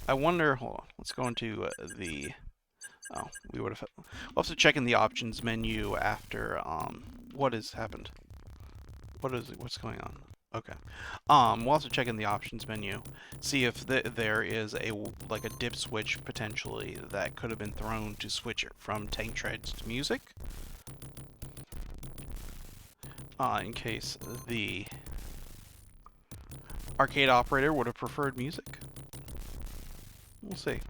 Speaker 1: I wonder, hold on, let's go into the Oh, we would have. We'll have to check in the options menu after. What has happened? What's going on? Okay. We'll also check in the options menu, see if there is like a dip switch potentially that could have been thrown to switch it from tank treads to music. In case the arcade operator would have preferred music. We'll see.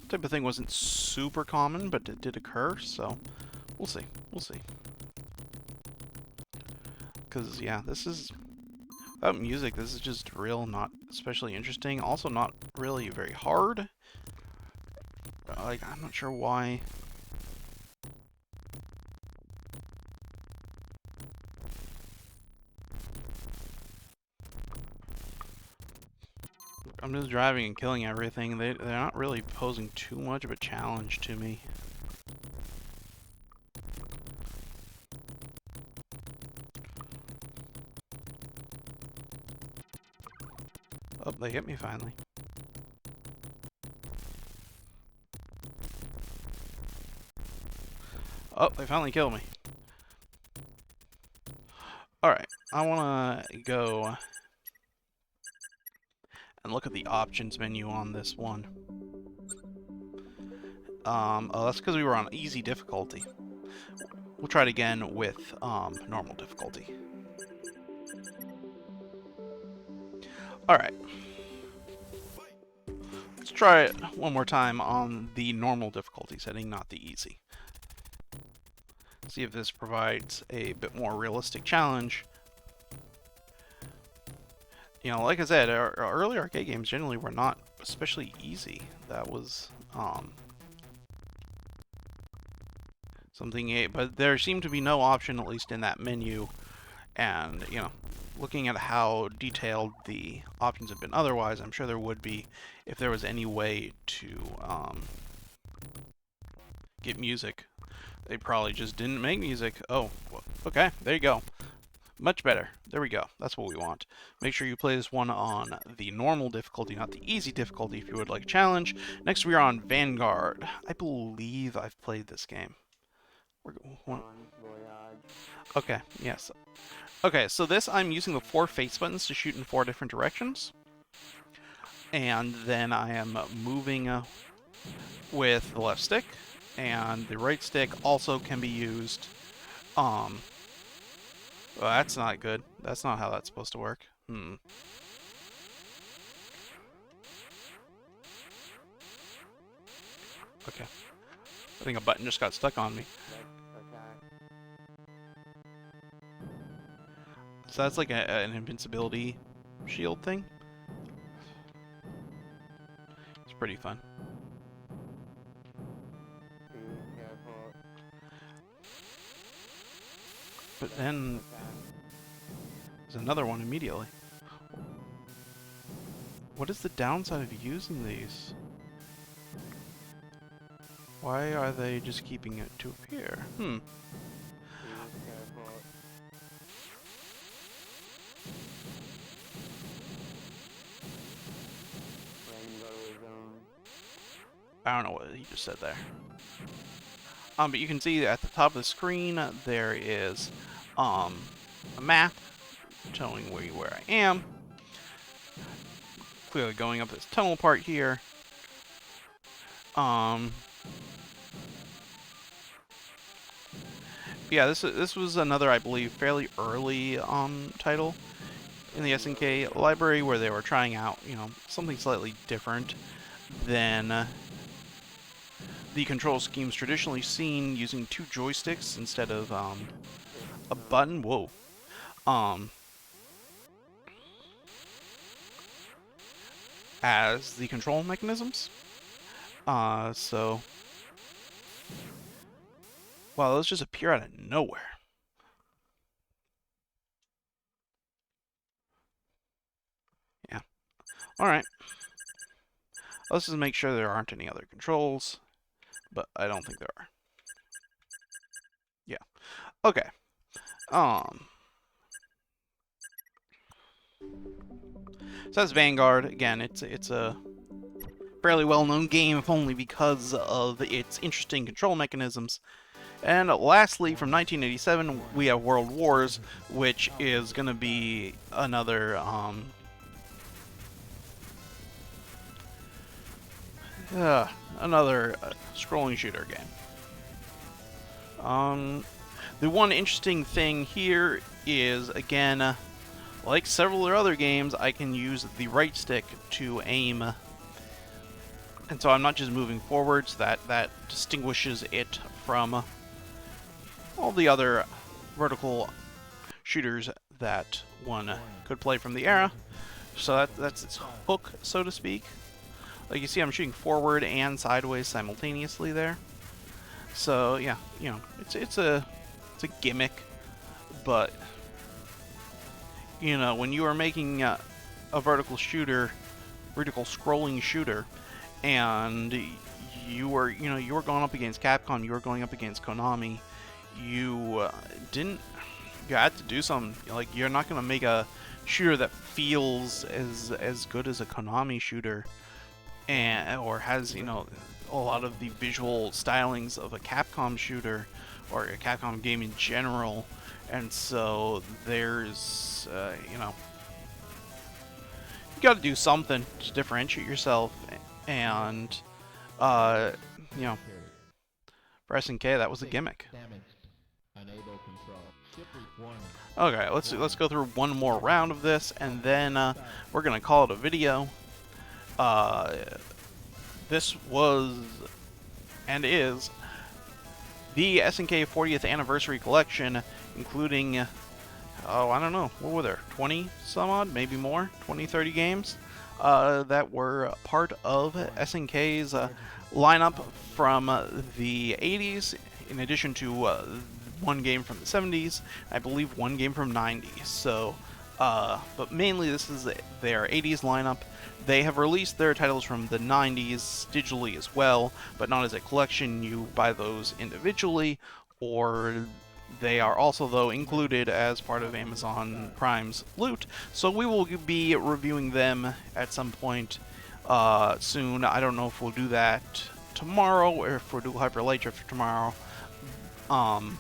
Speaker 1: Type of thing wasn't super common, but it did occur, so we'll see. We'll see. Because, yeah, this is... Without music, this is just real not especially interesting. Also not really very hard. Like, I'm not sure why... I'm just driving and killing everything. They're not really posing too much of a challenge to me. Oh, they hit me finally. Oh, they finally killed me. Alright, I want to go and look at the options menu on this one. Oh, that's because we were on easy difficulty. We'll try it again with normal difficulty. Alright. Let's try it one more time on the normal difficulty setting, not the easy. See if this provides a bit more realistic challenge. You know, like I said, our early arcade games generally were not especially easy. That was something, but there seemed to be no option, at least in that menu. And, you know, looking at how detailed the options have been otherwise, I'm sure there would be if there was any way to get music. They probably just didn't make music. Oh, okay, there you go. Much better. There we go. That's what we want. Make sure you play this one on the normal difficulty, not the easy difficulty if you would like a challenge. Next we are on Vanguard. I believe I've played this game. Okay, yes. Okay, so this I'm using the 4 face buttons to shoot in 4 different directions. And then I am moving with the left stick. And the right stick also can be used. Well, that's not good. That's not how that's supposed to work. Okay. I think a button just got stuck on me. So that's like an invincibility shield thing. It's pretty fun. But then there's another one immediately. What is the downside of using these? Why are they just keeping it to appear? I don't know what he just said there. But you can see at the top of the screen there is a map showing where I am. Clearly going up this tunnel part here. Yeah, this was another, I believe, fairly early title in the SNK library where they were trying out, you know, something slightly different than the control schemes traditionally seen, using 2 joysticks instead of a button. Whoa. As the control mechanisms. So... Wow, those just appear out of nowhere. Yeah. Alright. Let's just make sure there aren't any other controls. But I don't think there are. Yeah. Okay. So that's Vanguard. Again, it's a fairly well-known game, if only because of its interesting control mechanisms. And lastly, from 1987, we have World Wars, which is going to be another scrolling shooter game. The one interesting thing here is, again, like several other games, I can use the right stick to aim, and so I'm not just moving forwards. That distinguishes it from all the other vertical shooters that one could play from the era. So that's its hook, so to speak. Like you see, I'm shooting forward and sideways simultaneously there. So yeah, you know, it's a gimmick, but you know, when you are making a vertical scrolling shooter, and you were going up against Capcom, you were going up against Konami, you had to do something. Like, you're not going to make a shooter that feels as good as a Konami shooter, or has, you know, a lot of the visual stylings of a Capcom shooter or a Capcom game in general. And so there's you know, you got to do something to differentiate yourself. And you know, for SNK, that was a gimmick. Okay, let's go through one more round of this, and then we're gonna call it a video. This was and is the SNK 40th Anniversary Collection, including, oh, I don't know, what were there, 20 some odd, maybe more, 20, 30 games that were part of SNK's lineup from the 80s, in addition to one game from the 70s, I believe one game from 90s. So, but mainly this is their 80s lineup. They have released their titles from the 90s digitally as well, but not as a collection. You buy those individually, or they are also, though, included as part of Amazon Prime's loot. So we will be reviewing them at some point soon. I don't know if we'll do that tomorrow, or if we'll do Hyper Light Drift tomorrow. And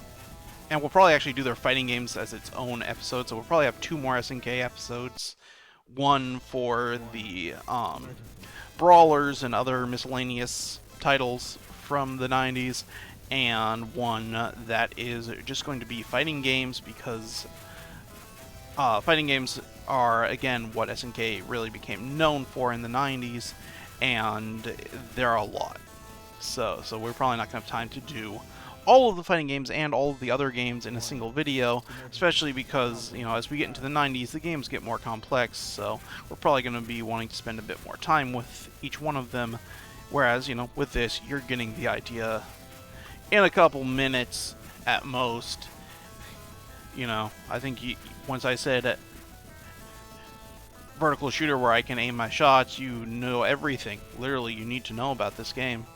Speaker 1: we'll probably actually do their fighting games as its own episode, so we'll probably have 2 more SNK episodes. One for the brawlers and other miscellaneous titles from the 90s, and one that is just going to be fighting games, because fighting games are, again, what SNK really became known for in the 90s, and there are a lot. So we're probably not going to have time to do all of the fighting games and all of the other games in a single video, especially because, you know, as we get into the 90s, the games get more complex, so we're probably going to be wanting to spend a bit more time with each one of them, whereas, you know, with this, you're getting the idea in a couple minutes at most. You know, I think once I said vertical shooter where I can aim my shots, you know everything, literally, you need to know about this game.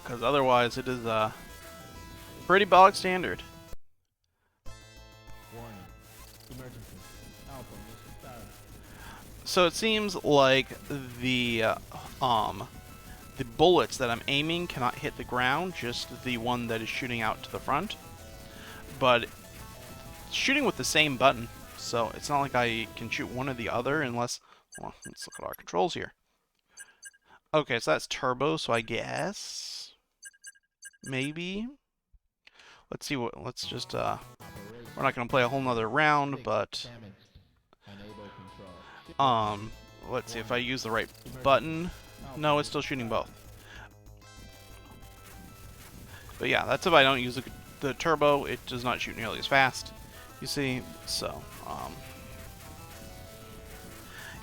Speaker 1: Because otherwise it is pretty bog standard. So it seems like the bullets that I'm aiming cannot hit the ground, just the one that is shooting out to the front. But it's shooting with the same button, so it's not like I can shoot one or the other unless... Well, let's look at our controls here. Okay, so that's turbo, so I guess... maybe. Let's see what. Let's just. We're not gonna play a whole nother round, but let's see if I use the right button. No, it's still shooting both. But yeah, that's if I don't use the turbo. It does not shoot nearly as fast. You see, so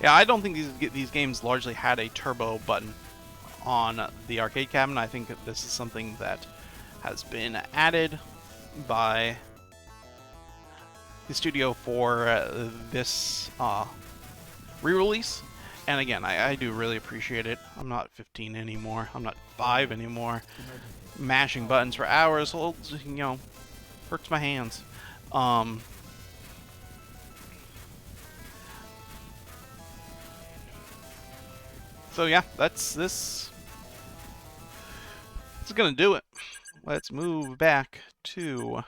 Speaker 1: yeah, I don't think these games largely had a turbo button on the arcade cabinet. I think that this is something that has been added by the studio for this re-release. And again, I do really appreciate it. I'm not 15 anymore. I'm not 5 anymore. Mashing buttons for hours, well, you know, hurts my hands. So yeah, this is gonna do it. Let's move back to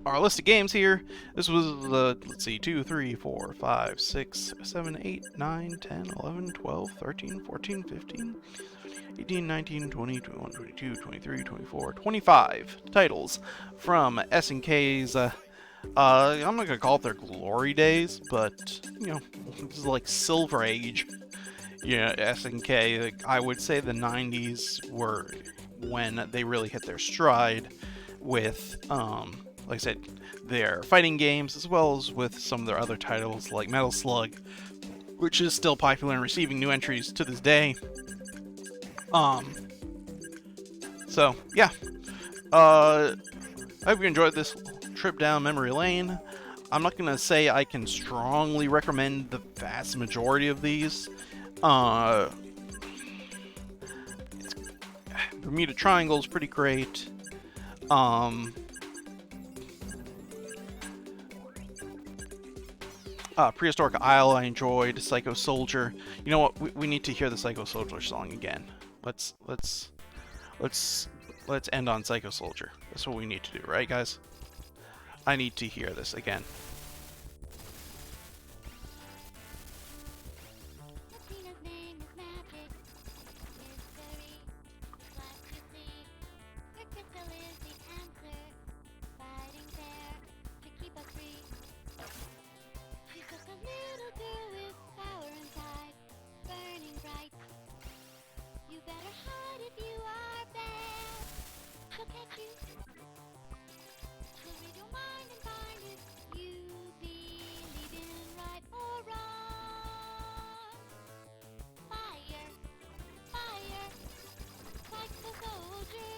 Speaker 1: our list of games here. This was let's see, 2, 3, 4, 5, 6, 7, 8, 9, 10, 11, 12, 13, 14, 15, 18, 19, 20, 21, 22, 23, 24, 25 titles from SNK's, I'm not gonna call it their glory days, but, you know, this is like Silver Age. Yeah, SNK, like, I would say the 90s were when they really hit their stride with, like I said, their fighting games, as well as with some of their other titles like Metal Slug, which is still popular and receiving new entries to this day. So yeah, I hope you enjoyed this trip down memory lane. I'm not gonna say I can strongly recommend the vast majority of these. Bermuda Triangle is pretty great. Prehistoric Isle I enjoyed. Psycho Soldier. You know what? We need to hear the Psycho Soldier song again. Let's end on Psycho Soldier. That's what we need to do, right, guys? I need to hear this again.
Speaker 4: Athena's name is magic, mystery, electricity. Her crystal is the answer, fighting fair to keep us free. She's just a little girl with power inside, burning bright. You better hide if you are bad. She'll catch you. She'll read your mind and find if you believe in right or wrong. Fire, fire, like the soldier.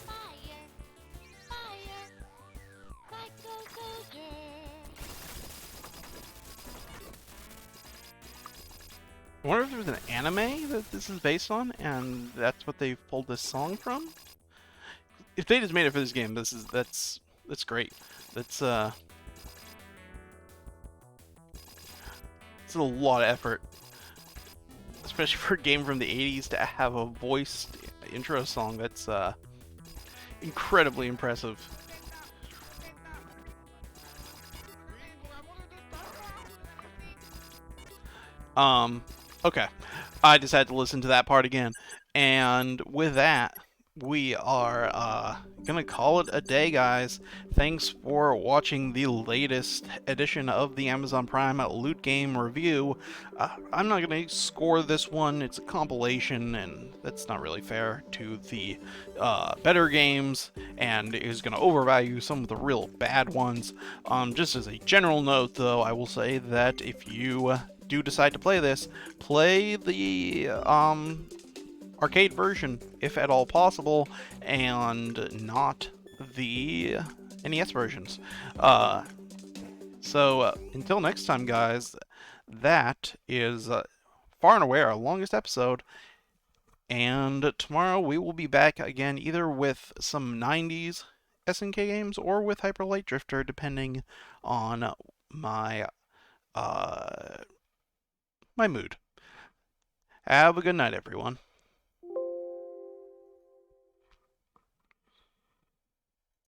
Speaker 4: Fire, fire, like the soldier.
Speaker 1: I wonder if there's an anime that this is based on, and that's what they pulled this song from. If they just made it for this game, that's great. That's it's a lot of effort, especially for a game from the 80s to have a voiced intro song. That's incredibly impressive. Okay. I just had to listen to that part again. And with that, we are gonna call it a day, guys. Thanks for watching the latest edition of the Amazon Prime Loot Game Review. I'm not gonna score this one. It's a compilation, and that's not really fair to the better games, and is gonna overvalue some of the real bad ones. Just as a general note, though, I will say that if you do decide to play this, play the arcade version, if at all possible, and not the NES versions. So until next time, guys, that is far and away our longest episode. And tomorrow we will be back again, either with some 90s SNK games or with Hyper Light Drifter, depending on my my mood. Have a good night, everyone.